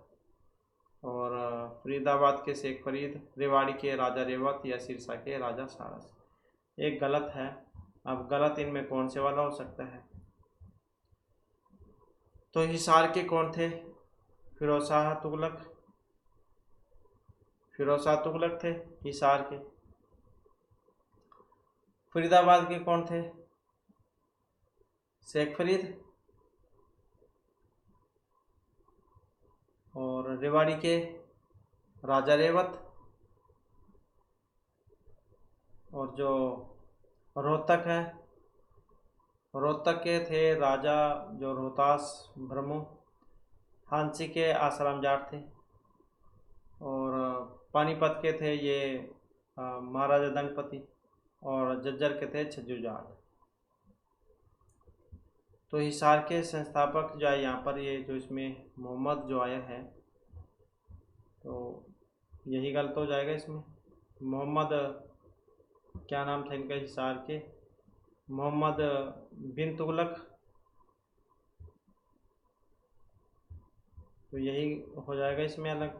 और फरीदाबाद के शेख फरीद, रेवाड़ी के राजा रेवत या सिरसा के राजा सारस। एक गलत है। अब गलत इनमें कौन से वाला हो सकता है? तो हिसार के कौन थे? फिरोज शाह तुगलक, फिरोज शाह तुगलक थे हिसार के। फरीदाबाद के कौन थे? शेख फरीद। और रेवाड़ी के राजा रेवत। और जो रोहतक है, रोहतक के थे राजा जो रोहतास ब्रह्मो, हांसी के आसाराम जाट थे। और पानीपत के थे ये महाराजा दंडपति, और जज्जर के थे छज्जू जाट। तो हिसार के संस्थापक जो है यहाँ पर ये जो इसमें मोहम्मद जो आया है, तो यही गलत हो जाएगा इसमें। मोहम्मद क्या नाम था इनका हिसार के, मोहम्मद बिन तुगलक, तो यही हो जाएगा इसमें अलग,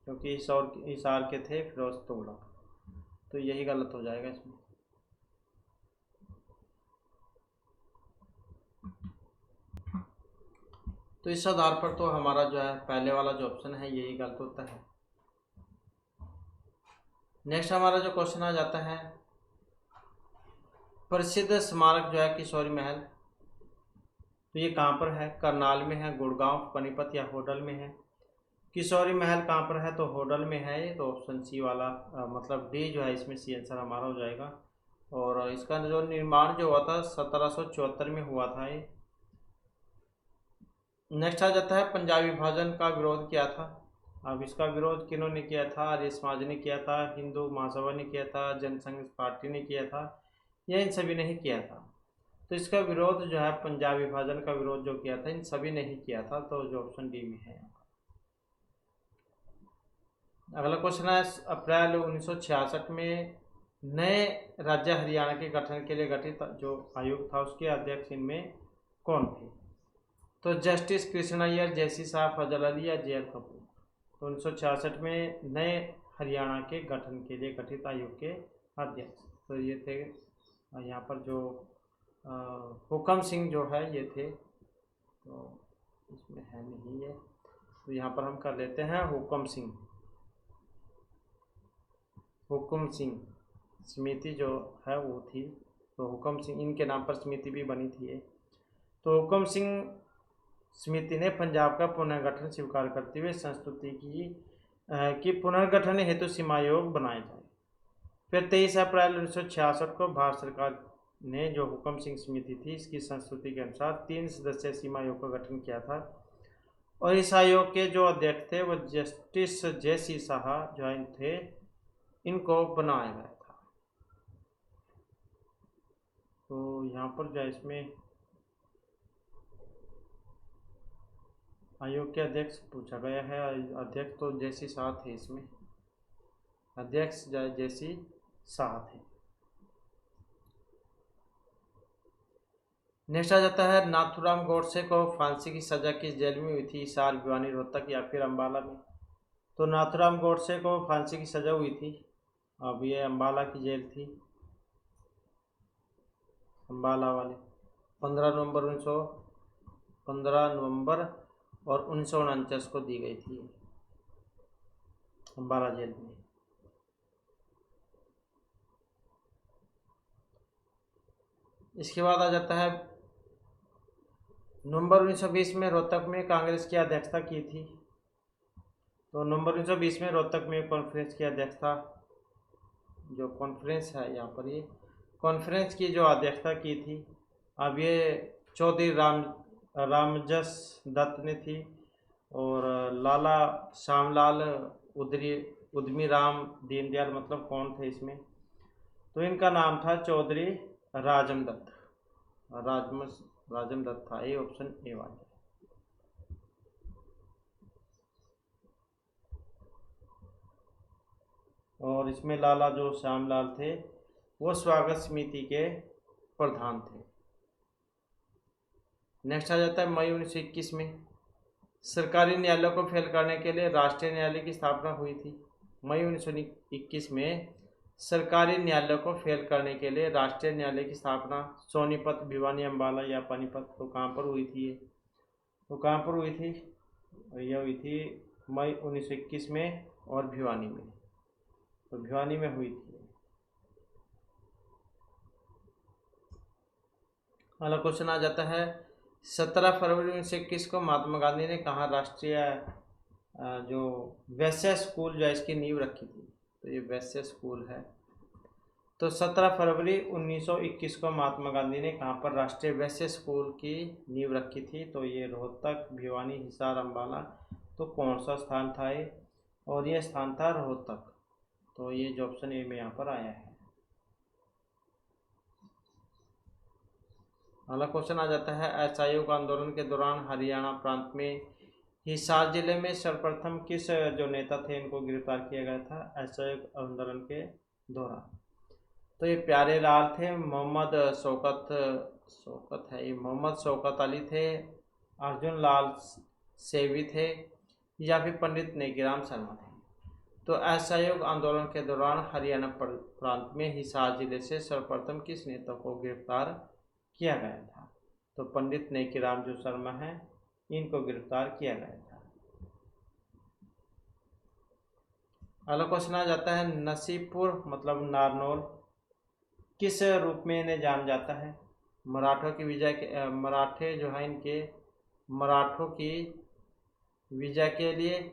क्योंकि हिसार के थे फिरोज तुगलक, तो यही गलत हो जाएगा इसमें। तो इस आधार पर तो हमारा जो है पहले वाला जो ऑप्शन है यही गलत होता है। नेक्स्ट हमारा जो क्वेश्चन आ जाता है, प्रसिद्ध स्मारक जो है किशोरी महल, तो ये कहाँ पर है? करनाल में है, गुड़गांव, पानीपत या होडल में है? किशोरी महल कहाँ पर है? तो होडल में है ये, तो ऑप्शन सी वाला मतलब डी जो है इसमें सी आंसर हमारा हो जाएगा। और इसका जो निर्माण जो हुआ था 1774 में हुआ था ये। नेक्स्ट आ जाता है, पंजाबी विभाजन का विरोध किया था। अब इसका विरोध किन्होंने किया था? आर्य समाज ने किया था, हिंदू महासभा ने किया था, जनसंघ पार्टी ने किया था, या इन सभी ने ही किया था? तो इसका विरोध जो है पंजाब विभाजन का विरोध जो किया था इन सभी ने ही किया था, तो जो ऑप्शन डी में है। अगला क्वेश्चन है, अप्रैल 1966 में नए राज्य हरियाणा के गठन के लिए गठित जो आयोग था उसके अध्यक्ष इनमें कौन थे? तो जस्टिस कृष्ण अय्यर, जैसी शाह, फजल अली या जे एल कपूर? तो 1966 में नए हरियाणा के गठन के लिए गठित आयोग के अध्यक्ष तो ये थे यहाँ पर जो हुकम सिंह जो है ये थे, तो इसमें है नहीं है, तो यहाँ पर हम कर लेते हैं हुकम सिंह। हुकम सिंह समिति जो है वो थी, तो हुकम सिंह इनके नाम पर समिति भी बनी थी। तो हुकम सिंह समिति ने पंजाब का पुनर्गठन स्वीकार करते हुए संस्तुति की पुनर्गठन हेतु सीमा आयोग बनाए जाए। फिर 23 अप्रैल 1966 को भारत सरकार ने जो हुकम सिंह समिति थी इसकी संस्तुति के अनुसार 3 सदस्यीय सीमा आयोग का गठन किया था, और इस आयोग के जो अध्यक्ष थे वो जस्टिस जे.सी. शाह जो थे, इनको बनाया गया था। तो यहाँ पर जो इसमें आयोग के अध्यक्ष पूछा गया है, अध्यक्ष तो जे.सी. शाह थे, इसमें अध्यक्ष जे.सी. शाह थे। नेक्स्ट आ जाता है, नाथूराम गोडसे को फांसी की सजा किस जेल में हुई थी? हिसार, भिवानी, रोहतक या फिर अम्बाला में? तो नाथूराम गोडसे को फांसी की सजा हुई थी, अब ये अम्बाला की जेल थी, अम्बाला वाले 15 नवंबर और 1949 को दी गई थी अम्बाला जेल में। इसके बाद आ जाता है, नवंबर 1920 में रोहतक में कांग्रेस की अध्यक्षता की थी। तो नवंबर 1920 में रोहतक में कॉन्फ्रेंस की अध्यक्षता, जो कॉन्फ्रेंस है यहाँ पर ये कॉन्फ्रेंस की जो अध्यक्षता की थी, अब ये चौधरी रामजस दत्त ने थी, और लाला श्यामलाल उद्यमी राम दीनदयाल मतलब कौन थे इसमें? तो इनका नाम था चौधरी राजम दत्त, राजम दत्त था, ये ऑप्शन ए वाला। और इसमें लाला जो श्यामलाल थे वो स्वागत समिति के प्रधान थे। नेक्स्ट आ जाता है, मई 1921 में सरकारी न्यायालयों को फेल करने के लिए राष्ट्रीय न्यायालय की स्थापना हुई थी। मई 1921 में सरकारी न्यायालयों को फेल करने के लिए राष्ट्रीय न्यायालय की स्थापना सोनीपत, भिवानी, अम्बाला या पानीपत, तो कहाँ पर हुई थी ये? तो कहाँ पर हुई थी? यह हुई थी मई 1921 में और भिवानी में, तो भिवानी में हुई थी। अगला क्वेश्चन आ जाता है, 17 फरवरी 1921 को महात्मा गांधी ने कहाँ राष्ट्रीय जो वैश्य स्कूल जो है इसकी नींव रखी थी, तो ये वैश्य स्कूल है। तो 17 फरवरी 1921 को महात्मा गांधी ने कहाँ पर राष्ट्रीय वैश्य स्कूल की नींव रखी थी? तो ये रोहतक, भिवानी, हिसार, अम्बाला। तो कौन सा स्थान था ये? और ये स्थान था रोहतक। तो ये जो ऑप्शन ए में यहाँ पर आया है। अगला क्वेश्चन आ जाता है, असहयोग आंदोलन के दौरान हरियाणा प्रांत में हिसार जिले में सर्वप्रथम किस जो नेता थे इनको गिरफ्तार किया गया था असहयोग आंदोलन के दौरान? तो ये प्यारे लाल थे, मोहम्मद शौकत है, ये मोहम्मद शौकत अली थे, अर्जुन लाल सेवी थे, या फिर पंडित नेकीराम शर्मा थे। तो असहयोग आंदोलन के दौरान हरियाणा प्रांत में हिसार जिले से सर्वप्रथम किस नेता को गिरफ्तार किया गया था? तो पंडित नेकीराम जो शर्मा हैं इनको गिरफ्तार किया गया था। अगला क्वेश्चन आ जाता है, नसीबपुर मतलब नारनौल किस रूप में इन्हें जाना जाता है? मराठों की विजय के मराठे जो है इनके मराठों की विजय के लिए,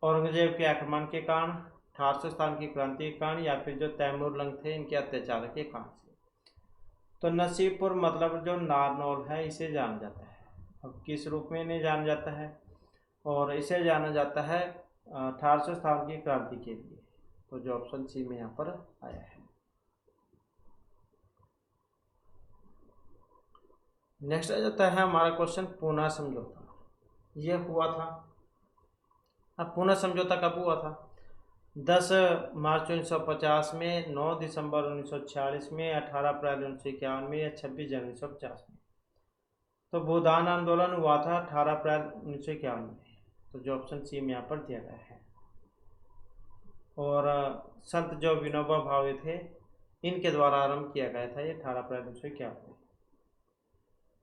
औरंगजेब के आक्रमण के कारण, ठारसो स्थान की क्रांति के कारण, या फिर जो तैमूर लंग थे इनके अत्याचार के कारण से। तो नसीबपुर मतलब जो नारनौल है इसे जाना जाता है। अब किस रूप में इन्हें जाना जाता है? और इसे जाना जाता है ठारसो स्थान की क्रांति के लिए। तो जो ऑप्शन सी में यहाँ पर आया है। नेक्स्ट आ जाता है हमारा क्वेश्चन, पूना समझौता ये हुआ था। अब पूना समझौता कब हुआ था? 10 मार्च 1950 में, 9 दिसंबर 1946 में, 18 अप्रैल 1951 में, या 26 जनवरी 1950 में। तो भूदान आंदोलन हुआ था 18 अप्रैल 1951 में। तो जो ऑप्शन सी में यहाँ पर दिया गया है। और संत जो विनोबा भावे थे इनके द्वारा आरंभ किया गया था ये 18 अप्रैल 1951 में।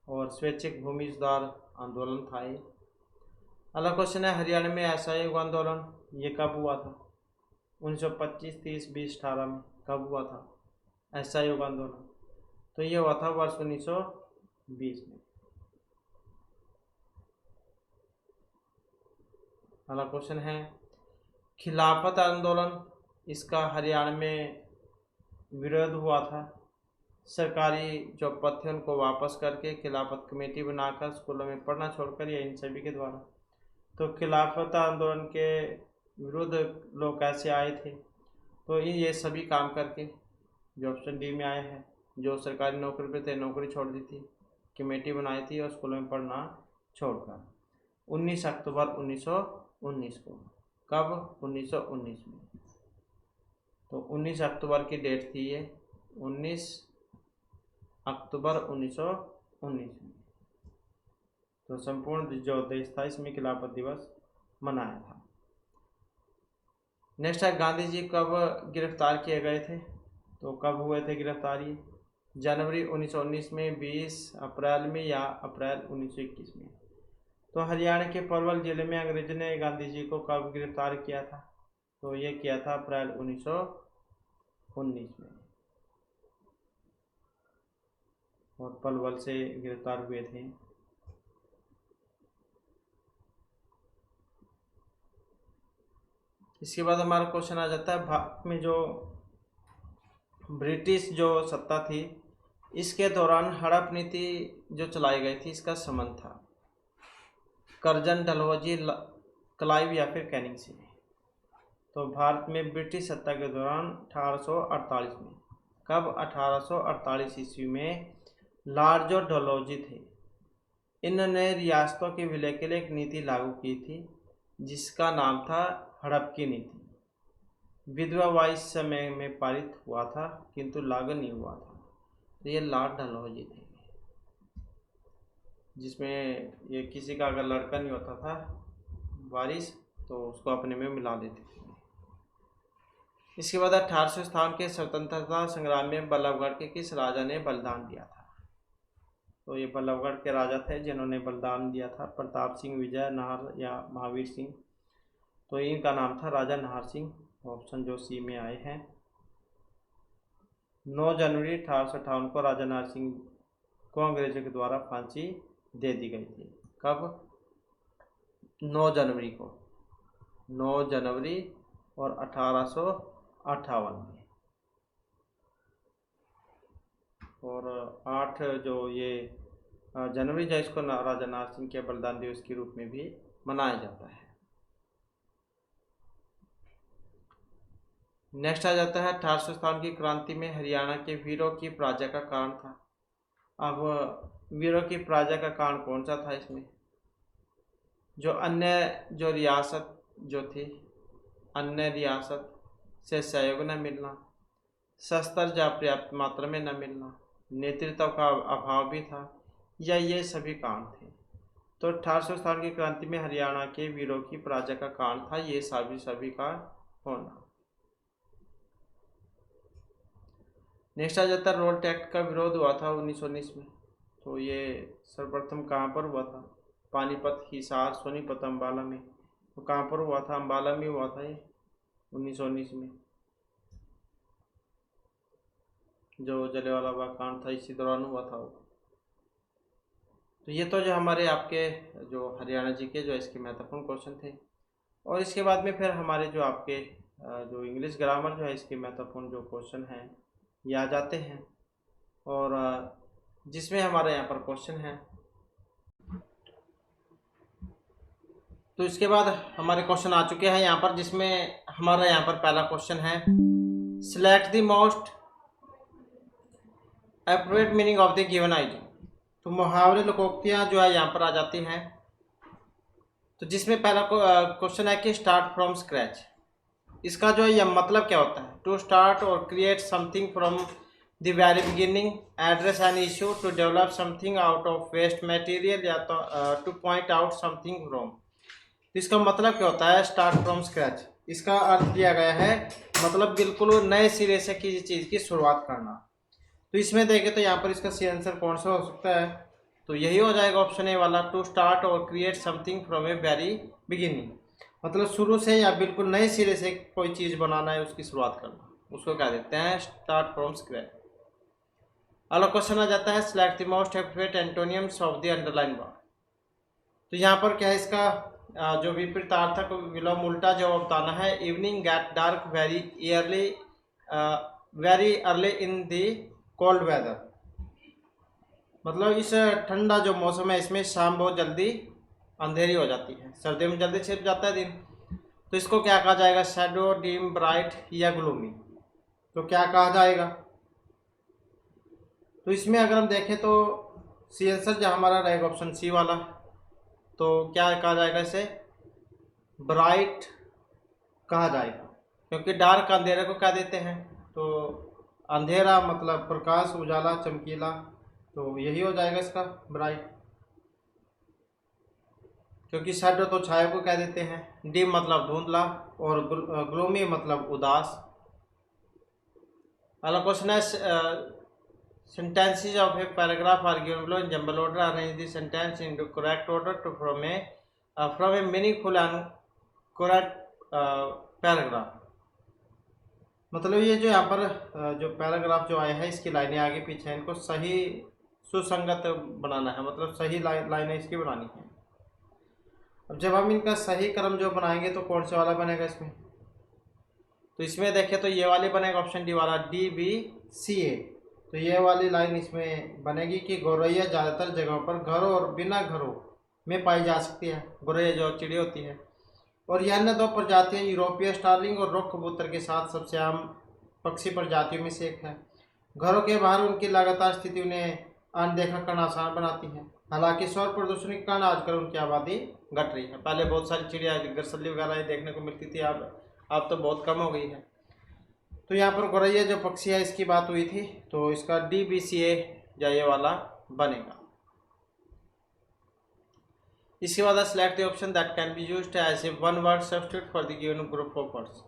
और स्वैच्छिक भूमि सुधार आंदोलन था ये। अगला क्वेश्चन है, हरियाणा में असहयोग आंदोलन ये कब हुआ था? 1925, 30, 20, 18 में कब हुआ था असहयोग आंदोलन? तो ये हुआ था वर्ष 1920 में। अगला क्वेश्चन है, खिलाफत आंदोलन इसका हरियाणा में विरोध हुआ था। सरकारी जो पद थे उनको वापस करके खिलाफत कमेटी बनाकर स्कूलों में पढ़ना छोड़कर, या इन सभी के द्वारा। तो खिलाफत आंदोलन के विरुद्ध लोग कैसे आए थे? तो ये सभी काम करके, जो ऑप्शन डी में आया है, जो सरकारी नौकरी पे थे नौकरी छोड़ दी थी, कमेटी बनाई थी और स्कूलों में पढ़ना छोड़कर। 19 अक्टूबर 1919 को। कब? 1919 में। तो 19 अक्टूबर की डेट थी ये, 19 अक्टूबर 1919 में। तो संपूर्ण जो देश था इसमें खिलाफत दिवस मनाया था। नेक्स्ट है, गांधी जी कब गिरफ्तार किए गए थे? तो कब हुए थे गिरफ्तार ये? जनवरी 1919 में, 20 अप्रैल में, या अप्रैल 1921 में। तो हरियाणा के पलवल जिले में अंग्रेजों ने गांधी जी को कब गिरफ्तार किया था? तो ये किया था अप्रैल 1919 में, और पलवल से गिरफ्तार हुए थे। इसके बाद हमारा क्वेश्चन आ जाता है, भारत में जो ब्रिटिश जो सत्ता थी इसके दौरान हड़प नीति जो चलाई गई थी इसका संबंध था कर्जन, डलहौजी, क्लाइव या फिर कैनिंग से। तो भारत में ब्रिटिश सत्ता के दौरान 1848 में, कब? 1848 ईस्वी में लॉर्ड जो डलहौजी थे इन्होंने रियासतों के विलय के लिए एक नीति लागू की थी जिसका नाम था हड़प की नीति। विधवा वाइस समय में पारित हुआ था किंतु लागू नहीं हुआ था। तो ये लॉर्ड डलहौजी थे, जिसमें ये किसी का अगर लड़का नहीं होता था वारिस तो उसको अपने में मिला देते थे। इसके बाद 1857 के स्वतंत्रता संग्राम में बल्लभगढ़ के किस राजा ने बलिदान दिया था? तो ये बल्लभगढ़ के राजा थे जिन्होंने बलिदान दिया था, प्रताप सिंह, विजय नाहर या महावीर सिंह। तो इनका नाम था राजा नाहर सिंह। ऑप्शन जो सी में आए हैं। 9 जनवरी 1858 को राजा नाहर सिंह को अंग्रेजों के द्वारा फांसी दे दी गई थी। कब? 9 जनवरी को, 9 जनवरी और 1858 में। और 8 जो ये जनवरी जो इसको राजा नाहर सिंह के बलिदान दिवस के रूप में भी मनाया जाता है। नेक्स्ट आ जाता है 1857 की क्रांति में हरियाणा के वीरों की पराजय का कारण था। अब वीरों की पराजय का कारण कौन सा था इसमें? जो अन्य जो रियासत जो थी, अन्य रियासत से सहयोग न मिलना, शस्त्र या पर्याप्त मात्रा में न मिलना, नेतृत्व का अभाव भी था, या ये सभी कारण थे। तो 1857 की क्रांति में हरियाणा के वीरों की पराजय का कारण था ये सभी का होना। नेक्स्ट आ जाता है रोड टैक्स का विरोध हुआ था 1919 में। तो ये सर्वप्रथम कहाँ पर हुआ था? पानीपत, हिसार, सोनीपत, अम्बाला में। तो कहाँ पर हुआ था? अम्बाला में हुआ था ये 1919 में। जो जलियांवाला बाग कांड था इसी दौरान हुआ था वो। तो ये तो जो हमारे आपके जो हरियाणा जी के जो इसके महत्वपूर्ण क्वेश्चन थे। और इसके बाद में फिर हमारे जो आपके जो इंग्लिश ग्रामर जो है इसके महत्वपूर्ण जो क्वेश्चन हैं ये आ जाते हैं। और जिसमें हमारे यहाँ पर क्वेश्चन है, तो इसके बाद हमारे क्वेश्चन आ चुके हैं यहाँ पर, जिसमें हमारा यहाँ पर पहला क्वेश्चन है select the most appropriate meaning of the given idea. तो मुहावरे लोकोक्तियाँ जो है यहाँ पर आ जाती हैं। तो जिसमें पहला क्वेश्चन है कि स्टार्ट फ्रॉम स्क्रैच। इसका जो यह मतलब क्या होता है? टू स्टार्ट और create something from the very beginning, address an issue, to develop something out of waste material, या to point out something from. तो इसका मतलब क्या होता है स्टार्ट फ्रॉम स्क्रैच? इसका अर्थ दिया गया है मतलब बिल्कुल नए सिरे से किसी चीज़ की शुरुआत करना। तो इसमें देखें तो यहाँ पर इसका सी आंसर कौन सा हो सकता है? तो यही हो जाएगा ऑप्शन ए वाला, टू स्टार्ट और create something from a very beginning. मतलब शुरू से या बिल्कुल नए सिरे से कोई चीज़ बनाना है, उसकी शुरुआत करना, उसको क्या देते हैं? Start from scratch. अगला क्वेश्चन आ जाता है select the most appropriate antonyms of the underline word. तो यहाँ पर क्या है इसका जो विपरीतार्थक विलोम उल्टा जवाब बताना है। Evening get dark very early in the cold weather. मतलब इस ठंडा जो मौसम है इसमें शाम बहुत जल्दी अंधेरी हो जाती है, सर्दियों में जल्दी छिप जाता है दिन। तो इसको क्या कहा जाएगा? शैडो, डीम, ब्राइट या ग्लूमी। तो क्या कहा जाएगा? तो इसमें अगर हम देखें तो सी आंसर जो हमारा रहेगा ऑप्शन सी वाला। तो क्या कहा जाएगा? इसे ब्राइट कहा जाएगा, क्योंकि डार्क अंधेरे को क्या देते हैं? तो अंधेरा मतलब प्रकाश, उजाला, चमकीला। तो यही हो जाएगा इसका ब्राइट, क्योंकि शैडो तो छाया को कह देते हैं, डिम मतलब धुंधला, और ग्लूमी मतलब उदास। अगला क्वेश्चन है sentences of a paragraph are given below in jumble order. Arrange the sentence into correct order to from a meaningful and correct paragraph. मतलब ये जो यहाँ पर जो पैराग्राफ जो आया है इसकी लाइनें आगे पीछे हैं, इनको सही सुसंगत बनाना है, मतलब सही लाइनें इसकी बनानी है। अब जब हम इनका सही क्रम जो बनाएंगे तो कौन सा वाला बनेगा इसमें? तो इसमें देखें तो ये वाली बनेगा ऑप्शन डी वाला, DBCA। तो ये वाली लाइन इसमें बनेगी कि गौरैया ज़्यादातर जगहों पर घरों और बिना घरों में पाई जा सकती है। गौरैया जो चिड़ी होती है, और यह अन्य दो प्रजातियां यूरोपीय स्टार्लिंग और रोक कबूतर के साथ सबसे आम पक्षी प्रजातियों में से एक है। घरों के बाहर उनकी लगातार स्थिति उन्हें अनदेखा करना आसान बनाती है। हालांकि शोर प्रदूषण के कारण आजकल उनकी आबादी घट रही है। पहले बहुत सारी चिड़िया गरसल्ली वगैरह देखने को मिलती थी, अब तो बहुत कम हो गई है। तो यहाँ पर गौरैया जो पक्षी है इसकी बात हुई थी, तो इसका DBCA या ये वाला बनेगा। इसके बाद select the option that can be used as a one word substitute for the given group of words.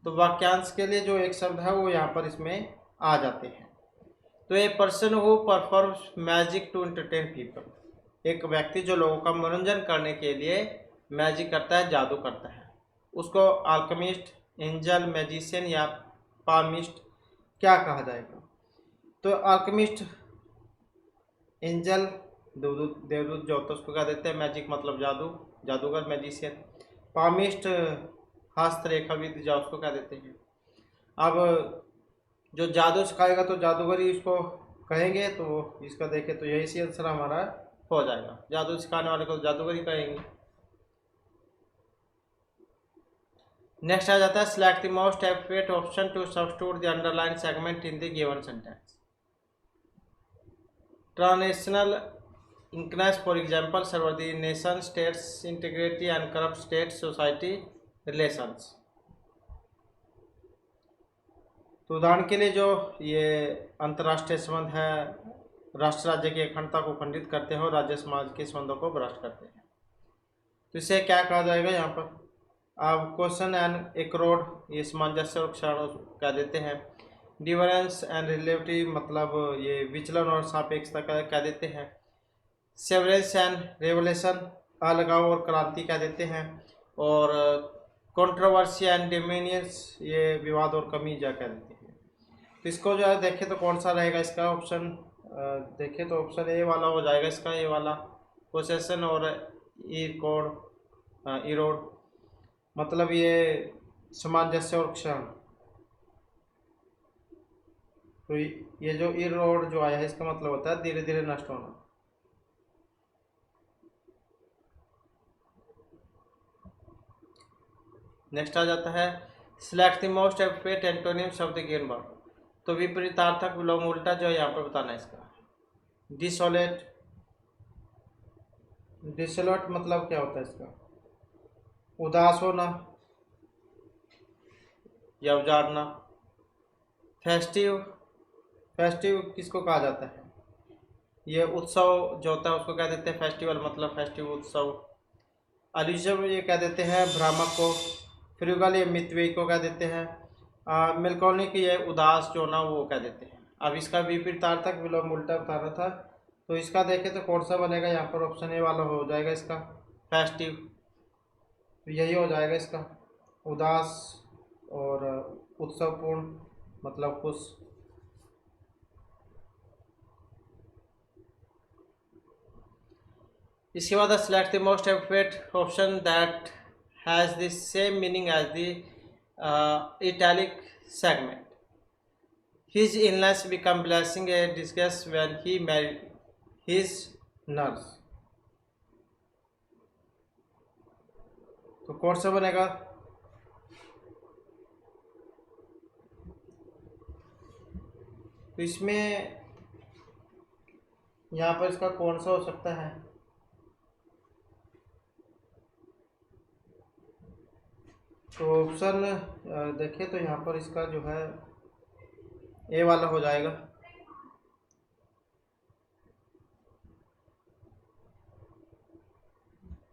तो वाक्यांश के लिए जो एक शब्द है वो यहाँ पर इसमें आ जाते हैं। तो a person who performs magic to entertain people, एक व्यक्ति जो लोगों का मनोरंजन करने के लिए मैजिक करता है, जादू करता है, उसको आल्केमिस्ट, एंजल, मैजिशियन या पामिस्ट क्या कहा जाएगा? तो आल्केमिस्ट, एंजल देवदूत जो होता है उसको क्या देते हैं? मैजिक मतलब जादू, जादूगर, मैजिशियन। पामिस्ट, हस्तरेखाविद या उसको क्या देते हैं। अब जो जादू सिखाएगा तो जादूगर ही उसको कहेंगे, तो इसका देखें तो यही सी आंसर हमारा हो जाएगा। जादू सिखाने वाले को जादूगर ही कहेंगे। नेक्स्ट आ जाता है select the most appropriate option to substitute the underline segment in the given sentence. Transnational increase for example serve the nation states integrity and corrupt state society relations. तो उदाहरण के लिए जो ये अंतर्राष्ट्रीय संबंध है राष्ट्र राज्य की अखंडता को खंडित करते हैं और राज्य समाज के संबंधों को भ्रष्ट करते हैं, तो इसे क्या कहा जाएगा यहाँ पर। अब क्वेश्चन एंड एक्रोड, ये सामंजस्य और क्षण कह देते हैं। डिफरेंस एंड रिलेटिव मतलब ये विचलन और सापेक्षता का कह देते हैं। सेवरेंस एंड रेवोल्यूशन, अलगाव और क्रांति कह देते हैं। और कंट्रोवर्सी एंड डिमिनियंस, ये विवाद और कमी जा कह देते हैं। तो इसको जो है देखें तो कौन सा रहेगा इसका ऑप्शन, देखें तो ऑप्शन ए वाला हो जाएगा इसका, ये वाला पोसेशन और इरोड मतलब ये सामंजस्य और क्षण। तो ये जो इरोड जो आया है इसका मतलब होता है धीरे धीरे नष्ट होना। नेक्स्ट आ जाता है select the most appropriate antonyms of the given word. तो विपरीतार्थक विलोम उल्टा जो है यहाँ पर बताना है इसका। डिसोलेट, डिसोलेट मतलब क्या होता है इसका, उदास होना या उजाड़ना। फेस्टिव, फेस्टिव किसको कहा जाता है, ये उत्सव जो होता है उसको क्या देते हैं फेस्टिवल, मतलब फेस्टिव उत्सव। अल्यूसिव ये कह देते हैं भ्रामक को। फ्रूगल ये मितव्ययी को कह देते हैं। मेलकोनिक ये उदास जो ना वो कह देते हैं। अब इसका विपरीतार्थक विलोम उल्टा बताना था, तो इसका देखें तो कौन सा बनेगा यहाँ पर, ऑप्शन ए वाला हो जाएगा इसका फेस्टिव। तो यही हो जाएगा इसका, उदास और उत्सवपूर्ण मतलब खुश। इसके बाद select the most appropriate option that has the same meaning as the italic segment. His illness became blessing a disgrace when he married his nurse। तो कौन सा बनेगा, तो इसमें यहाँ पर इसका कौन सा हो सकता है, तो ऑप्शन देखें तो यहाँ पर इसका जो है ए वाला हो जाएगा।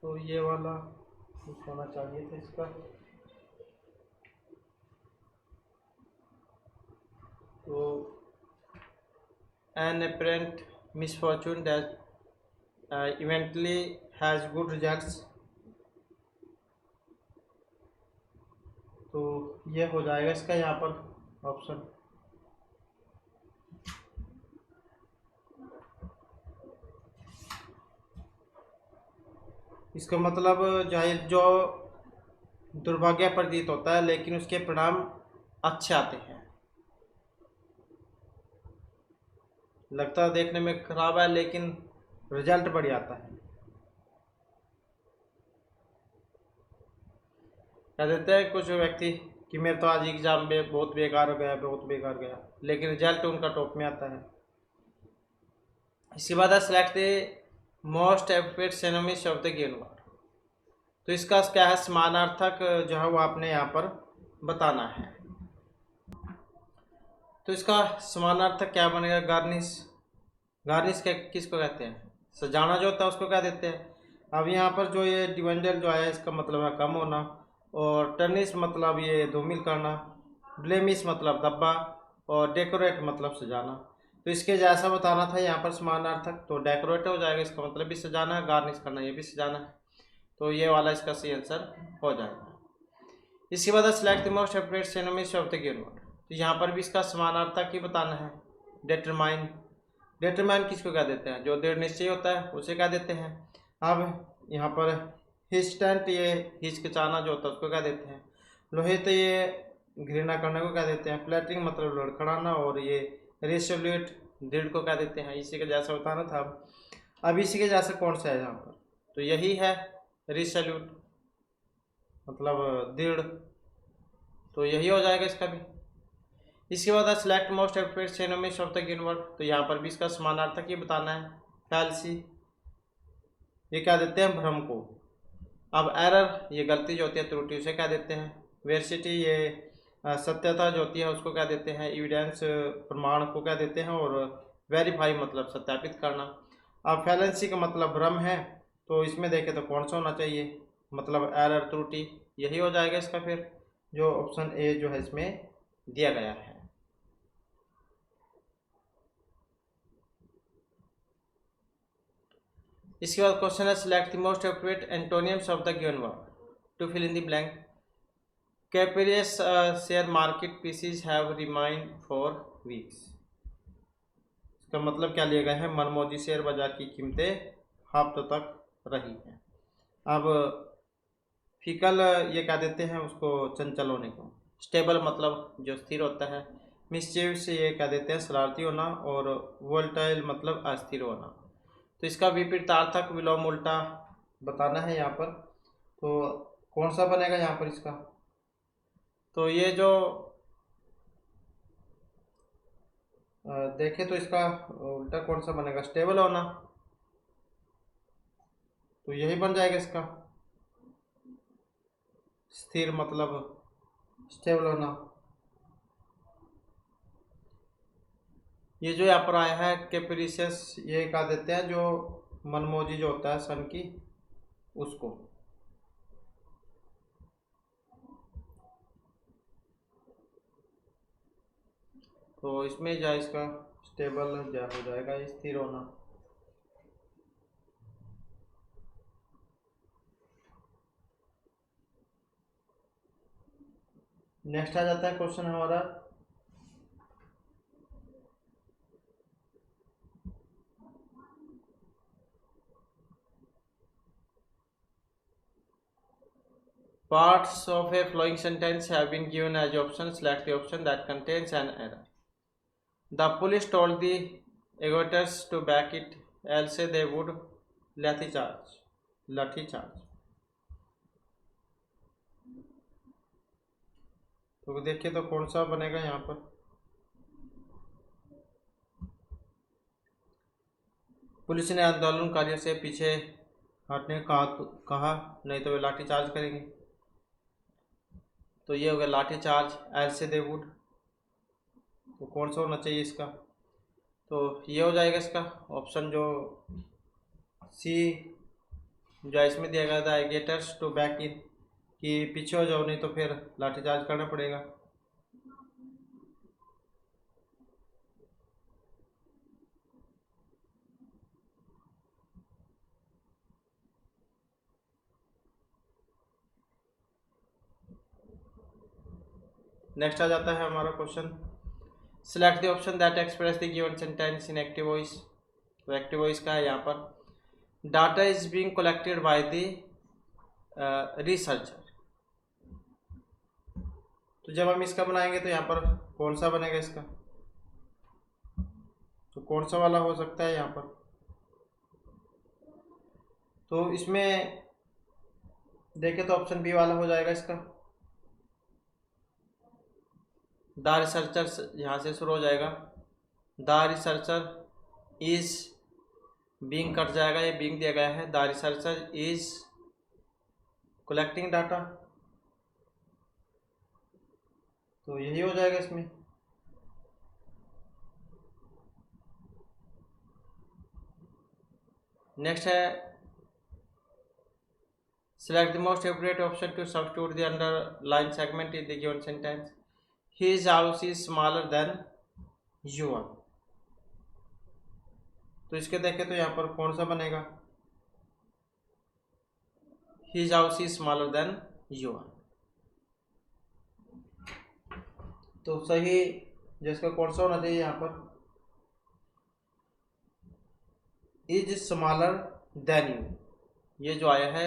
तो ये वाला होना चाहिए था इसका। तो an apparent misfortune that eventually has good results. तो ये हो जाएगा इसका यहाँ पर ऑप्शन। इसका मतलब जो दुर्भाग्य प्रतीत होता है लेकिन उसके परिणाम अच्छे आते हैं। लगता है देखने में खराब है लेकिन रिजल्ट बढ़िया आता है। कह देते हैं कुछ व्यक्ति कि मेरे तो आज एग्जाम में बहुत बेकार गया, बहुत बेकार गया, लेकिन रिजल्ट उनका टॉप में आता है। इसके बाद select the most appropriate synonyms of the given word. तो इसका क्या है, समानार्थक जो है वो आपने यहाँ पर बताना है। तो इसका समानार्थक क्या बनेगा, गार्निश। गार्निश किसको कहते हैं, सजाना जो होता है उसको क्या देते हैं। अब यहाँ पर जो ये डिवेंडर जो आया इसका मतलब है कम होना, और टर्निश मतलब ये धूमिल करना, ब्लेमिश मतलब धब्बा, और डेकोरेट मतलब सजाना। तो इसके जैसा बताना था यहाँ पर समानार्थक, तो डेकोरेट हो जाएगा, इसका मतलब भी सजाना है, गार्निश करना ये भी सजाना है। तो ये वाला इसका सही आंसर हो जाएगा। इसके बाद select the most appropriate synonyms of the given word. तो यहाँ पर भी इसका समानार्थक ही बताना है। डिटरमाइन, डिटरमाइन किसको क्या देते हैं, जो दृढ़ निश्चय होता है उसे क्या देते हैं। अब यहाँ पर हिस्टेंट, ये हिचकिचाना जो होता है उसको क्या देते हैं। लोहित, ये घृणा करने को क्या देते हैं। फ्लैटरिंग मतलब लड़खड़ाना। और ये रेसोल्यूट, दृढ़ को क्या देते हैं। इसी के जैसा बताना था। अब इसी के जैसा कौन सा है यहाँ पर, तो यही है रिसोल्यूट मतलब दृढ़, तो यही हो जाएगा इसका भी। इसके बाद select most appropriate synonyms of the given word, तो यहाँ पर भी इसका समानार्थक ही बताना है। फैल्सी, ये क्या देते हैं, भ्रम को। अब एरर, ये गलती जो होती है, त्रुटि, उसे क्या देते हैं। वेरसिटी, ये सत्यता जो होती है उसको क्या देते हैं। एविडेंस, प्रमाण को क्या देते हैं। और वेरीफाई मतलब सत्यापित करना। अब फैलेंसी का मतलब भ्रम है, तो इसमें देखें तो कौन सा होना चाहिए, मतलब एरर, त्रुटि, यही हो जाएगा इसका फिर, जो ऑप्शन ए जो है इसमें दिया गया है। इसके बाद क्वेश्चन है select the most appropriate antonyms of the given word to fill in the blank. Capricious share market prices have remained for weeks, इसका मतलब क्या लिया गया है, मनमोजी शेयर बाजार की कीमतें हफ्तों तक रही हैं। अब फिकल, ये क्या देते हैं उसको, चंचल होने को। स्टेबल मतलब जो स्थिर होता है। मिसचीव्स, ये क्या देते हैं, शरारती होना। और वोल्टाइल मतलब अस्थिर होना। तो इसका विपरीतार्थक विलोम उल्टा बताना है यहाँ पर, तो कौन सा बनेगा यहाँ पर इसका, तो ये जो देखें तो इसका उल्टा कौन सा बनेगा, स्टेबल होना, तो यही बन जाएगा इसका। स्थिर मतलब स्टेबल होना। ये जो यहाँ पर आया है कैप्रिसियस, ये क्या देते हैं, जो मनमोजी जो होता है सन की, उसको। तो इसमें जो इसका स्टेबल हो जाएगा, स्थिर होना। नेक्स्ट आ जाता है क्वेश्चन हमारा, parts of a flowing sentence have been given as options. Select the option that contains an error. The police told the agitators to back it, else they would lathi charge. तो देखिए तो कौन सा बनेगा यहाँ पर, police ने आंदोलनकारियों से पीछे हटने कहा, नहीं तो वे लाठी चार्ज करेंगे। तो ये हो गया लाठी चार्ज, ऐसे दे वुड, तो कौन सा होना चाहिए इसका, तो ये हो जाएगा इसका ऑप्शन जो सी, जो इसमें दिया गया था एगेटर्स टू बैक इन, कि पीछे हो जाओ नहीं तो फिर लाठी चार्ज करना पड़ेगा। नेक्स्ट आ जाता है हमारा question, select the option that express the given sentence in active voice. तो एक्टिव वॉइस का है यहाँ पर, data is being collected by the researcher. तो जब हम इसका बनाएंगे तो यहाँ पर कौन सा बनेगा इसका, तो कौन सा वाला हो सकता है यहाँ पर, तो इसमें देखें तो ऑप्शन बी वाला हो जाएगा इसका। द रिसर्चर यहाँ से शुरू हो जाएगा, the researcher is being cut जाएगा, ये बीइंग दिया गया है। The researcher is collecting data, तो यही हो जाएगा इसमें। नेक्स्ट है select the most appropriate option to substitute the underline segment in the given sentence. His house is smaller than your, तो इसके देखें तो यहाँ पर कौन सा बनेगा, His house is smaller than your, तो सही जिसका कौन सा होना चाहिए यहाँ पर, इज स्मॉलर देन यू, ये जो आया है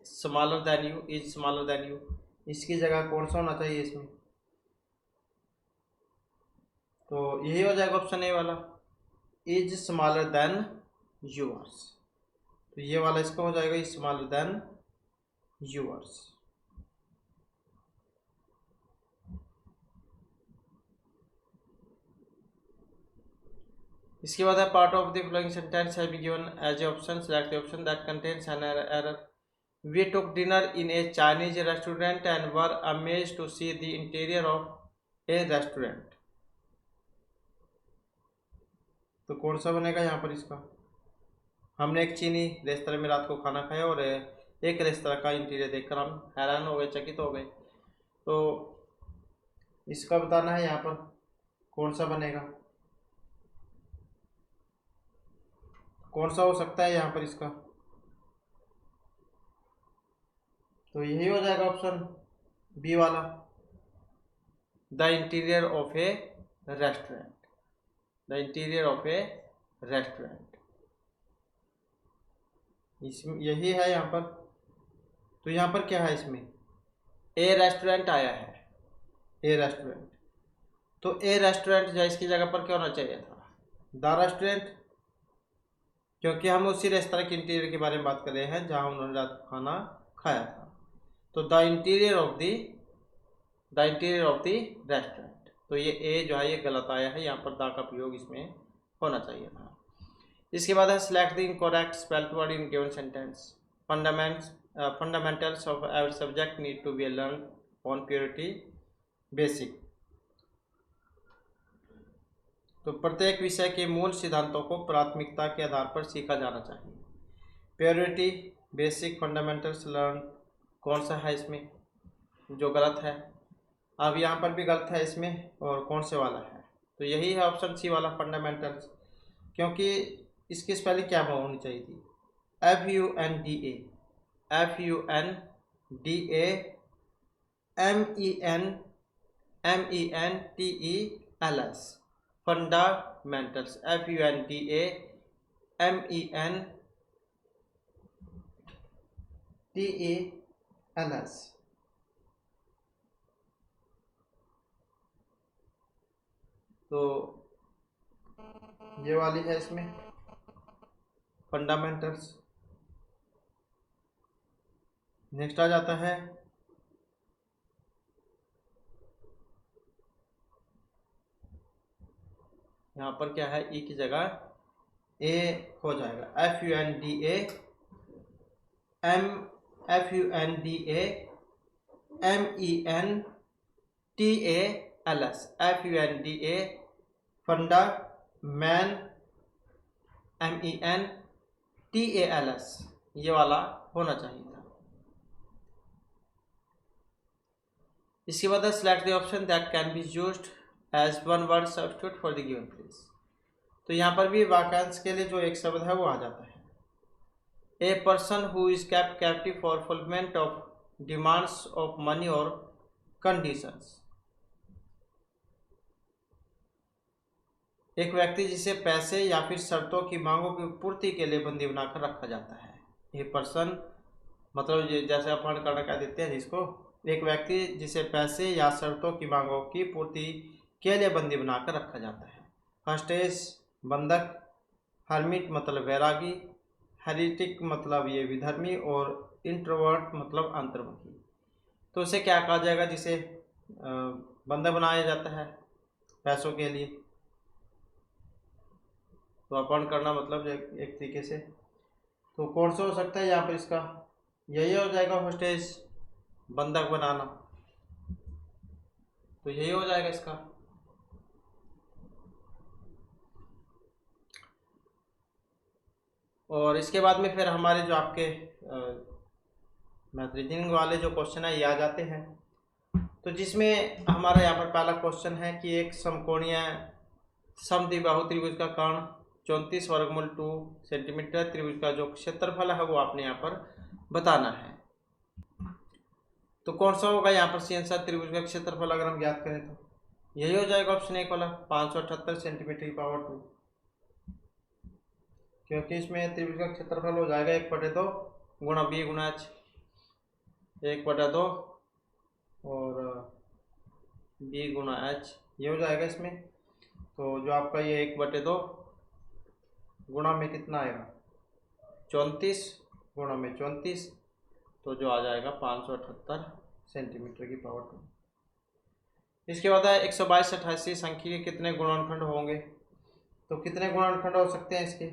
smaller than you, is smaller than you, इसकी जगह कौन सा होना चाहिए इसमें? तो यही हो जाएगा ऑप्शन ए वाला, इज स्मॉलर देन यूअर्स। तो ये वाला इसका हो जाएगा स्मॉलर देन यूअर्स। इसके बाद है part of the following sentence have been given as a option, select the option that contains an error. We took dinner in a Chinese restaurant and were amazed to see the interior of a restaurant. तो कौन सा बनेगा यहाँ पर इसका? हमने एक चीनी रेस्तरां में रात को खाना खाया और एक रेस्तरां का इंटीरियर देखकर हम हैरान हो गए, चकित हो गए। तो इसका बताना है यहाँ पर कौन सा बनेगा, कौन सा हो सकता है यहाँ पर इसका? तो यही हो जाएगा ऑप्शन बी वाला, the interior of a restaurant, the interior of a restaurant, इसमें यही है यहाँ पर। तो यहाँ पर क्या है इसमें? ए रेस्टोरेंट आया है, ए रेस्टोरेंट। तो ए रेस्टोरेंट जो इसकी जगह पर क्या होना चाहिए था? द रेस्टोरेंट, क्योंकि हम उसी रेस्तरां के इंटीरियर के बारे में बात कर रहे हैं जहाँ उन्होंने रात को खाना खाया था। तो the interior of the restaurant. तो ये ए जो है ये गलत आया है, यहाँ पर द का प्रयोग इसमें होना चाहिए था। इसके बाद है select the incorrect spelled word in given sentence. Fundamentals of every subject need to be learn on purity basic. तो प्रत्येक विषय के मूल सिद्धांतों को प्राथमिकता के आधार पर सीखा जाना चाहिए। प्योरिटी, बेसिक, फंडामेंटल्स, लर्न, कौन सा है इसमें जो गलत है? अब यहाँ पर भी गलत है इसमें, और कौन से वाला है? तो यही है ऑप्शन सी वाला, फंडामेंटल्स, क्योंकि इसकी स्पेलिंग क्या होनी चाहिए थी? FUNDA, FUNDA, MENTELS, fundamentals, FUNDA MENTELS। तो ये वाली है इसमें फंडामेंटल्स। नेक्स्ट आ जाता है यहाँ पर क्या है, ई की जगह ए हो जाएगा, FUNDA MENTELS, FUNDA funda men MENTALS, ये वाला होना चाहिए था। इसके बाद select the option that can be used as one word substitute for the given phrase. तो यहाँ पर भी वाक्यांश के लिए जो एक शब्द है वो आ जाता है। ए person who is kept captive for fulfilment of demands of money और कंडीशंस। एक व्यक्ति जिसे पैसे या फिर शर्तों की मांगों की पूर्ति के लिए बंदी बनाकर रखा जाता है। ये पर्सन मतलब जैसे अपहरण करना कह देते हैं जिसको, एक व्यक्ति जिसे पैसे या शर्तों की मांगों की पूर्ति के लिए बंदी बनाकर रखा जाता है। हॉस्टेज बंधक, हर्मिट मतलब वैरागी, हेरिटिक मतलब ये विधर्मी, और इंट्रोवर्ट मतलब अंतर्मुखी। तो उसे क्या कहा जाएगा जिसे बंधक बनाया जाता है पैसों के लिए? तो अपहरण करना मतलब एक तरीके से। तो कौन सा हो सकता है यहाँ पर इसका? यही हो जाएगा हॉस्टेज, बंधक बनाना। तो यही हो जाएगा इसका। और इसके बाद में फिर हमारे जो आपके मैथ रीजनिंग वाले जो क्वेश्चन है ये आ जाते हैं। तो जिसमें हमारा यहाँ पर पहला क्वेश्चन है कि एक समकोणीय समद्विबाहु त्रिभुज का कर्ण 34 वर्गमूल 2 सेंटीमीटर, त्रिभुज का जो क्षेत्रफल है वो आपने यहाँ पर बताना है। तो कौन सा होगा यहाँ पर सी आंसर? त्रिभुज का क्षेत्रफल अगर हम ज्ञात करें तो यही हो जाएगा ऑप्शन एक वाला, 578 सेंटीमीटर की पावर 2, क्योंकि इसमें त्रिभुज का क्षेत्रफल हो जाएगा 1/2 गुणा b गुणा h। 1/2 और b गुणा h, ये हो जाएगा इसमें। तो जो आपका ये 1/2 गुणा में कितना आएगा 34, गुणा में 34, तो जो आ जाएगा 578 सेंटीमीटर की पावर 2। इसके बाद है 122 88 संख्या के कितने गुणनखंड होंगे। तो कितने गुणनखंड हो सकते हैं इसके,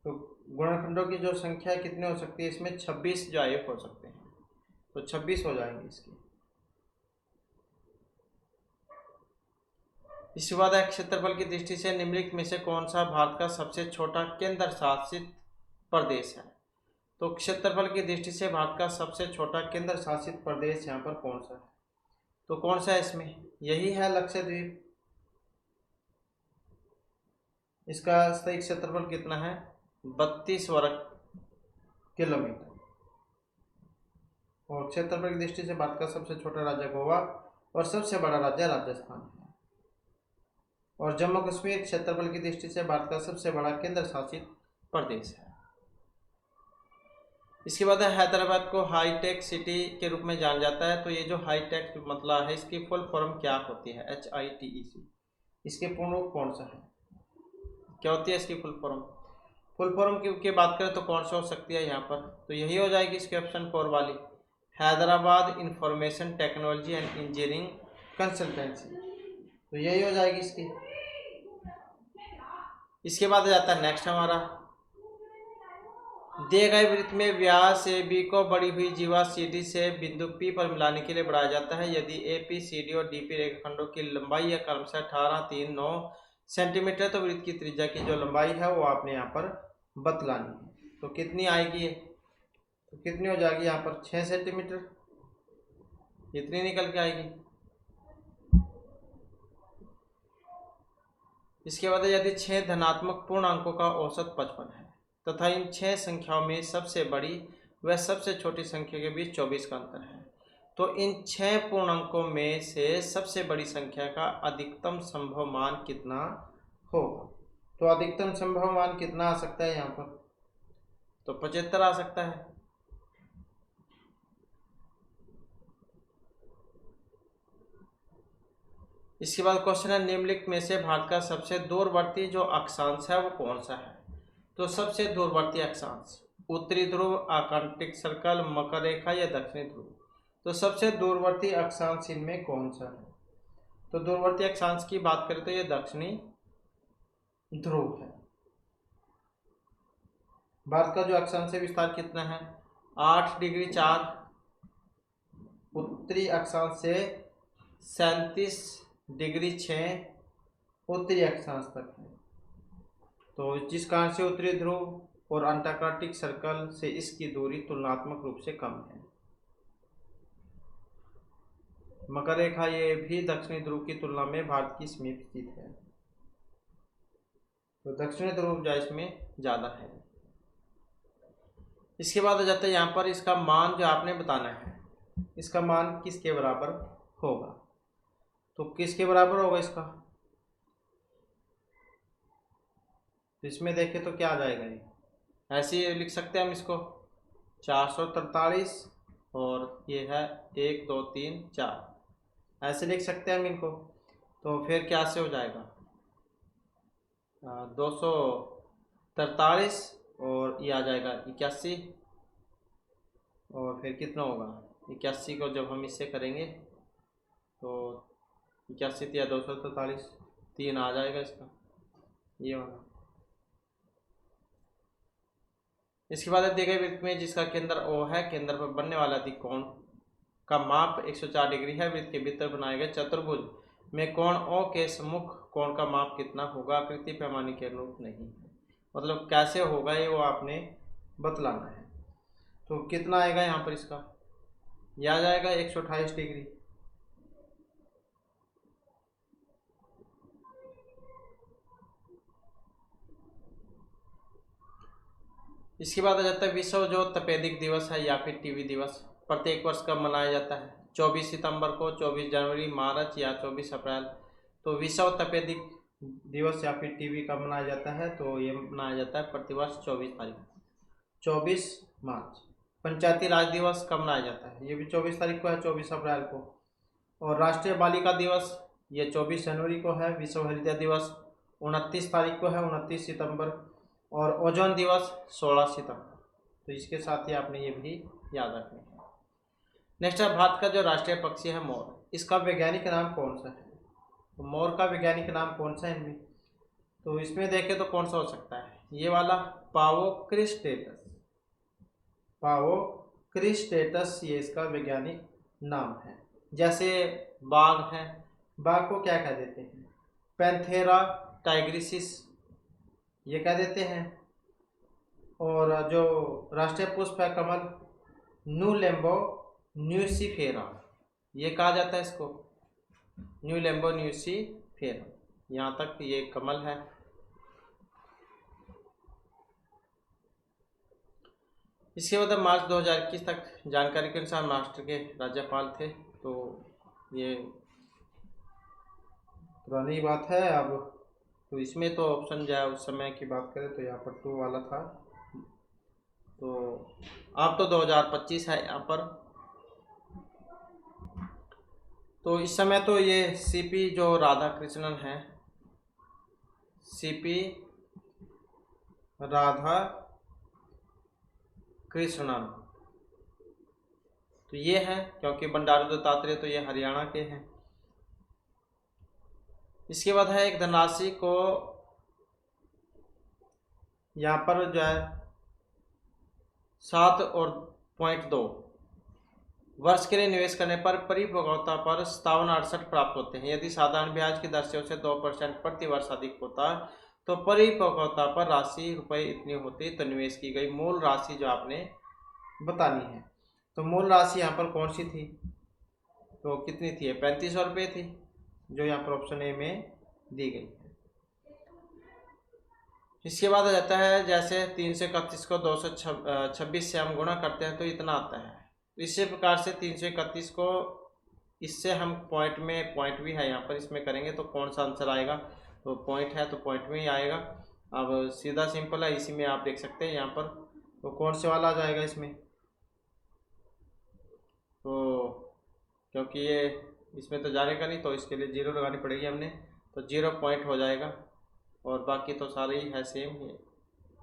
तो गुणनखंडों की जो संख्या कितनी हो सकती है इसमें 26 जो आयक हो सकते हैं, तो 26 हो जाएंगे इसके। इसके बाद है क्षेत्रफल की दृष्टि से निम्नलिखित में से कौन सा भारत का सबसे छोटा केंद्र शासित प्रदेश है। तो क्षेत्रफल की दृष्टि से भारत का सबसे छोटा केंद्र शासित प्रदेश यहाँ पर कौन सा है, तो कौन सा है इसमें, यही है लक्षद्वीप। इसका सही क्षेत्रफल कितना है 32 वर्ग किलोमीटर। और क्षेत्रफल की दृष्टि से भारत का सबसे छोटा राज्य गोवा और सबसे बड़ा राज्य राजस्थान है। और जम्मू कश्मीर क्षेत्रफल की दृष्टि से भारत का सबसे बड़ा केंद्र शासित प्रदेश है। इसके बाद हैदराबाद को हाईटेक सिटी के रूप में जाना जाता है। तो ये जो हाईटेक मतलब है इसकी फुल फॉर्म क्या होती है, HITEC, इसके पूर्ण रूप कौन सा है, क्या होती है इसकी फुल फॉर्म। फुल फॉर्म की बात करें तो कौन सा हो सकती है यहाँ पर, तो यही हो जाएगी इसके ऑप्शन 4 वाली, Hyderabad information technology and engineering consultancy, तो यही हो जाएगी इसकी। इसके बाद आ जाता है नेक्स्ट हमारा, दिए गए वृत्त में व्यास ए बी को बढ़ी हुई जीवा CD से बिंदु P पर मिलाने के लिए बढ़ाया जाता है यदि AP CD और DP रेखाखंडों की लंबाई या क्रमशः 18 3 9 सेंटीमीटर, तो वृत्त की त्रिज्या की जो लंबाई है वो आपने यहाँ पर बतलानी है। तो कितनी आएगी, तो कितनी हो जाएगी यहाँ पर 6 सेंटीमीटर, इतनी निकल के आएगी। इसके बाद यदि 6 धनात्मक पूर्ण अंकों का औसत 55 है तथा इन 6 संख्याओं में सबसे बड़ी व सबसे छोटी संख्या के बीच 24 का अंतर है, तो इन 6 पूर्णांकों में से सबसे बड़ी संख्या का अधिकतम संभव मान कितना होगा। तो अधिकतम संभव मान कितना आ सकता है यहाँ पर, तो 75 आ सकता है। इसके बाद क्वेश्चन है निम्नलिखित में से भारत का सबसे दूरवर्ती जो अक्षांश है वो कौन सा है। तो सबसे दूरवर्ती अक्षांश उत्तरी ध्रुव, आर्कटिक सर्कल, मकर रेखा या दक्षिणी ध्रुव। तो सबसे दूरवर्ती अक्षांश इनमें कौन सा है, तो दूरवर्ती अक्षांश की बात करें तो ये दक्षिणी ध्रुव है। भारत का जो अक्षांश विस्तार कितना है 8 डिग्री 4 उत्तरी अक्षांश से 37 डिग्री 6 उत्तरी अक्षांश तक है। तो जिस कारण से उत्तरी ध्रुव और अंटार्कटिक सर्कल से इसकी दूरी तुलनात्मक रूप से कम है। मकर रेखा ये भी दक्षिणी ध्रुव की तुलना में भारत की समीप स्थित है, तो दक्षिणी ध्रुव जो इसमें ज़्यादा है। इसके बाद आ जाता है यहाँ पर इसका मान जो आपने बताना है, इसका मान किसके बराबर होगा, तो किसके बराबर होगा इसका, तो इसमें देखें तो क्या आ जाएगा, ये ऐसे ही लिख सकते हैं हम इसको 443 और ये है 1 2 3 4, ऐसे लिख सकते हैं हम इनको। तो फिर क्या से हो जाएगा 243 और ये आ जाएगा 81 और फिर कितना होगा 81 को जब हम इससे करेंगे तो 81 या 243 3 आ जाएगा इसका, ये वाला। इसके बाद दिए गए वृत्त में जिसका केंद्र O है, केंद्र पर बनने वाला त्रिकोण का माप 104 डिग्री है। वृत्त के भीतर बनाए गए चतुर्भुज में कोण O के सम्मुख कोण का माप कितना होगा, आकृति पैमाने के अनुरूप नहीं है, मतलब कैसे होगा ये वो आपने बतलाना है। तो कितना आएगा यहाँ पर इसका, यह आ जाएगा 128 डिग्री। इसके बाद आ जाता है विश्व जो तपेदिक दिवस है या फिर टीबी दिवस प्रत्येक वर्ष कब मनाया जाता है, 24 सितंबर को, 24 जनवरी, मार्च या 24 अप्रैल। तो विश्व तपेदिक दिवस या फिर टीबी कब मनाया जाता है, तो ये मनाया जाता है प्रतिवर्ष 24 तारीख 24 मार्च। पंचायती राज दिवस कब मनाया जाता है? ये भी 24 तारीख को है, 24 अप्रैल को। और राष्ट्रीय बालिका दिवस ये 24 जनवरी को है। विश्व हरित दिवस 29 तारीख को है, 29 सितंबर। और ओजोन दिवस 16 सितंबर। तो इसके साथ ही आपने ये भी याद रखना है। नेक्स्ट है भारत का जो राष्ट्रीय पक्षी है मोर, इसका वैज्ञानिक नाम कौन सा है? तो मोर का वैज्ञानिक नाम कौन सा है इनमें? तो इसमें देखें तो कौन सा हो सकता है? ये वाला पावोक्रिस्टेटस। पावोक्रिस्टेटस ये इसका वैज्ञानिक नाम है। जैसे बाघ है, बाघ को क्या कह देते हैं? पैंथेरा टाइग्रिसिस ये कह देते हैं। और जो राष्ट्रीय पुष्प है कमल, न्यूलेम्बो न्यूसिफेरा ये कहा जाता है इसको, न्यूलेम्बो न्यूसिफेरा। यहाँ तक ये कमल है। इसके बाद मार्च 2021 तक जानकारी के अनुसार महाराष्ट्र के राज्यपाल थे। तो ये पुरानी बात है अब। तो इसमें तो ऑप्शन जो है उस समय की बात करें तो यहाँ पर 2 वाला था। तो अब तो 2025 है यहाँ पर। तो इस समय तो ये सीपी जो राधा कृष्णन है, सीपी राधा कृष्णन, तो ये है, क्योंकि बंडारू दत्तात्रेय तो ये हरियाणा के हैं। इसके बाद है एक धनराशि को यहाँ पर जो है 7.2 वर्ष के लिए निवेश करने पर परिपक्वता पर 57.68 प्राप्त होते हैं। यदि साधारण ब्याज की दर से उसे 2% प्रति वर्ष अधिक होता है तो परिपक्वता पर राशि रुपये इतनी होती। तो निवेश की गई मूल राशि जो आपने बतानी है। तो मूल राशि यहाँ पर कौन सी थी? तो कितनी थी? 3500 रुपये थी, जो यहाँ पर ऑप्शन ए में दी गई है। इसके बाद आ जाता है जैसे 331 को 226 से हम गुणा करते हैं तो इतना आता है। इसी प्रकार से 331 को इससे हम पॉइंट में, पॉइंट भी है यहाँ पर, इसमें करेंगे तो कौन सा आंसर आएगा? तो पॉइंट है तो पॉइंट में ही आएगा। अब सीधा सिंपल है, इसी में आप देख सकते हैं यहाँ पर। तो कौन से वाला आ जाएगा इसमें? तो क्योंकि ये इसमें तो जाने का नहीं, तो इसके लिए 0 लगानी पड़ेगी हमने। तो 0 पॉइंट हो जाएगा और बाकी तो सारे ही है सेम ही।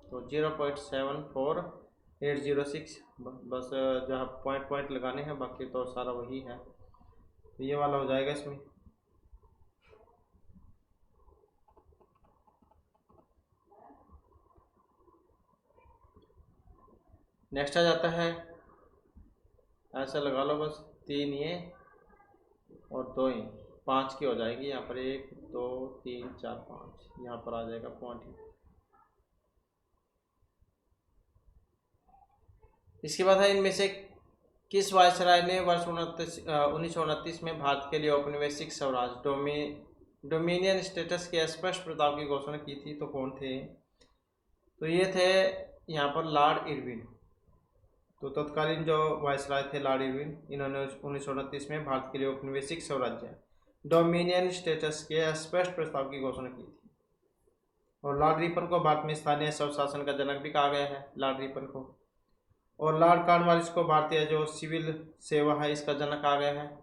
तो 0.74806 बस जहाँ पॉइंट लगाने हैं, बाकी तो सारा वही है। तो ये वाला हो जाएगा इसमें। नेक्स्ट आ जाता है, ऐसा लगा लो बस 3 ये और 2 ये, 5 की हो जाएगी यहाँ पर। 1 2 3 4 5 यहाँ पर आ जाएगा पॉइंट। इसके बाद है इनमें से किस वायसराय ने वर्ष 1929 में भारत के लिए औपनिवेशिक स्वराज डोमिनियन स्टेटस के स्पष्ट प्रस्ताव की घोषणा की थी? तो कौन थे? तो ये थे यहाँ पर लॉर्ड इरविन। तो तत्कालीन जो वायसराय थे लॉर्ड इरविन, इन्होंने 1929 में भारत के लिए औपनिवेशिक स्वराज्य डोमिनियन स्टेटस के स्पष्ट प्रस्ताव की घोषणा की थी। और लॉर्ड रिपन को भारत में स्थानीय स्वशासन का जनक भी कहा गया है, लॉर्ड रिपन को। और लॉर्ड कॉर्नवालिस को भारतीय जो सिविल सेवा है इसका जनक कहा गया है,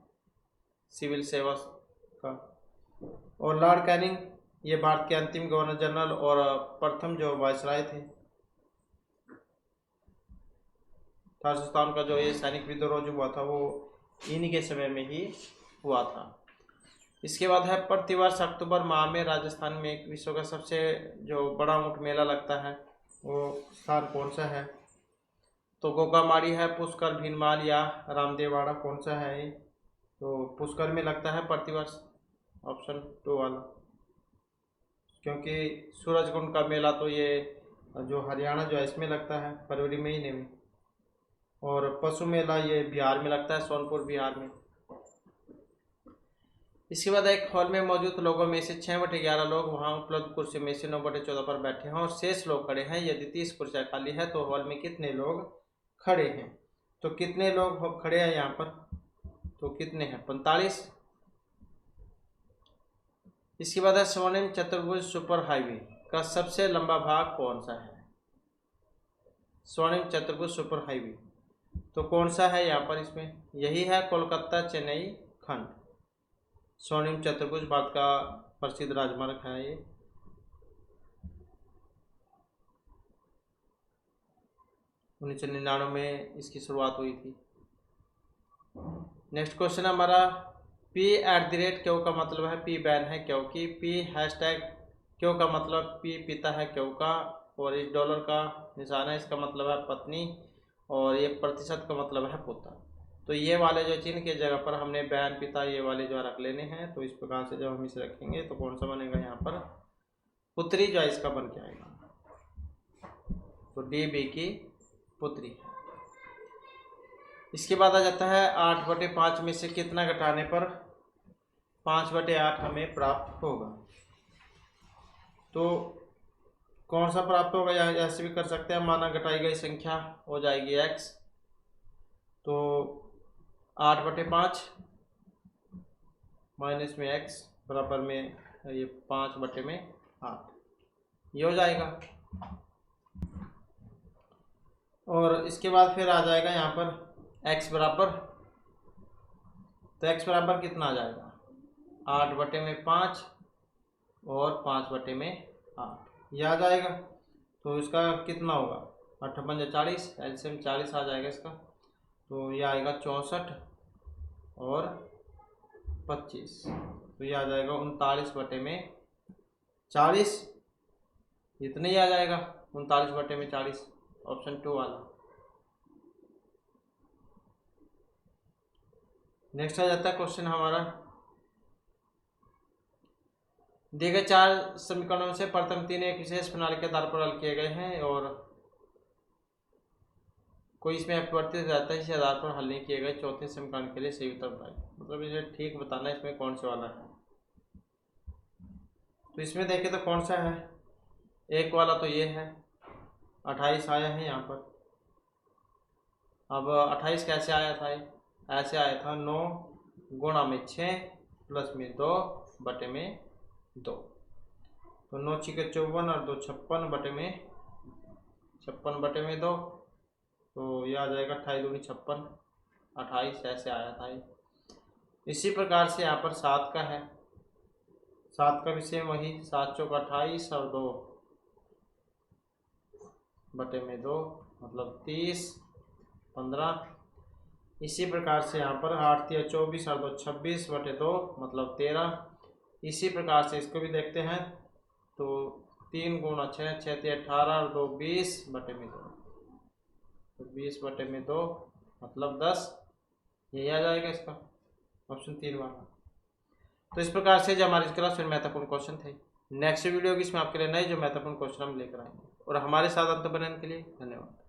सिविल सेवा का। और लॉर्ड कैनिंग ये भारत के अंतिम गवर्नर जनरल और प्रथम जो वायसराय थे। राजस्थान का जो ये सैनिक विद्रोह जो हुआ था वो इन्हीं के समय में ही हुआ था। इसके बाद है प्रतिवर्ष अक्टूबर माह में राजस्थान में एक विश्व का सबसे जो बड़ा ऊँट मेला लगता है, वो स्थान कौन सा है? तो गोगामाड़ी है, पुष्कर, भीनमाल या रामदेववाड़ा, कौन सा है ये? तो पुष्कर में लगता है प्रतिवर्ष, ऑप्शन 2 वाला। क्योंकि सूरजकुंड का मेला तो ये जो हरियाणा जो है इसमें लगता है फरवरी महीने में। और पशु मेला ये बिहार में लगता है, सोनपुर बिहार में। इसके बाद एक हॉल में मौजूद लोगों में से 6/11 लोग वहां उपलब्ध कुर्सी में से 9/14 पर बैठे हैं और शेष लोग खड़े हैं। यदि 30 कुर्सियां खाली है तो हॉल में कितने लोग खड़े हैं? तो कितने लोग खड़े हैं यहाँ पर? तो कितने हैं? 45। इसके बाद है स्वर्णिम चतुर्भुज सुपर हाईवे का सबसे लंबा भाग कौन सा है? स्वर्णिम चतुर्भुज सुपर हाईवे तो कौन सा है यहाँ पर इसमें? यही है कोलकाता चेन्नई खंड। स्वर्णिम चतुर्भुज भारत का प्रसिद्ध राजमार्ग है ये। उन्नीस सौ 99 में इसकी शुरुआत हुई थी। नेक्स्ट क्वेश्चन हमारा, P@ क्यों का मतलब है P बैन है क्योंकि, P# क्यों का मतलब P पिता है क्यों का, और इस डॉलर का निशान है इसका मतलब है पत्नी, और ये प्रतिशत का मतलब है पोता। तो ये वाले जो चिन्ह के जगह पर हमने बैन पिता ये वाले जो रख लेने हैं। तो इस प्रकार से जब हम इसे रखेंगे तो कौन सा बनेगा यहाँ पर? पुत्री जो इसका बन के आएगा। तो DB की पुत्री है। इसके बाद आ जाता है 8/5 में से कितना घटाने पर 5/8 हमें प्राप्त होगा। तो कौन सा प्राप्त होगा? ऐसे भी कर सकते हैं, माना घटाई गई संख्या हो जाएगी x। तो 8/5 माइनस में x बराबर में ये 5/8 ये हो जाएगा। और इसके बाद फिर आ जाएगा यहाँ पर x बराबर, तो x बराबर कितना आ जाएगा? 8/5 और 5/8 यह आ जाएगा। तो इसका कितना होगा? 8×5 40, एलसीएम 40 आ जाएगा इसका। तो यह आएगा 64 और 25। तो यह आ जाएगा 39/40, इतना ही आ जाएगा 39/40, ऑप्शन 2 वाला। नेक्स्ट आ जाता है क्वेश्चन हमारा, दिए गए 4 समीकरणों से प्रथम 3 एक विशेष प्रणाली के आधार पर हल किए गए हैं और कोई इसमें अपरिवर्तित रहता है, इस आधार पर हल नहीं किए गए। चौथे समीकरण के लिए सही उत्तर बताइए। मतलब इसे ठीक बताना है इसमें कौन से वाला है। तो इसमें देखें तो कौन सा है? एक वाला तो ये है, 28 आया है यहाँ पर। अब 28 कैसे आया था? ऐसे आया था 9 × 6 प्लस में 2/2। तो 9 × 6 = 54 और 2 56/2। तो यह आ जाएगा 28 × 2 = 56, 28 ऐसे आया था ये। इसी प्रकार से यहाँ पर 7 का है, 7 का भी सेम वही, 7 × 4 = 28 और 2/2 मतलब 30, 15। इसी प्रकार से यहाँ पर 8 × 3 = 24 और 2 = 26/2 मतलब 13। इसी प्रकार से इसको भी देखते हैं। तो 3 × 6 = 6 × 3 = 18 और 2 = 20/2। तो 20/2 मतलब 10, यही आ जाएगा इसका ऑप्शन 3 वाला। तो इस प्रकार से जो हमारी क्लास में महत्वपूर्ण क्वेश्चन थे। नेक्स्ट वीडियो की इसमें आपके लिए नए जो महत्वपूर्ण क्वेश्चन हम लेकर आएंगे। और हमारे साथ अंत बनने के लिए धन्यवाद।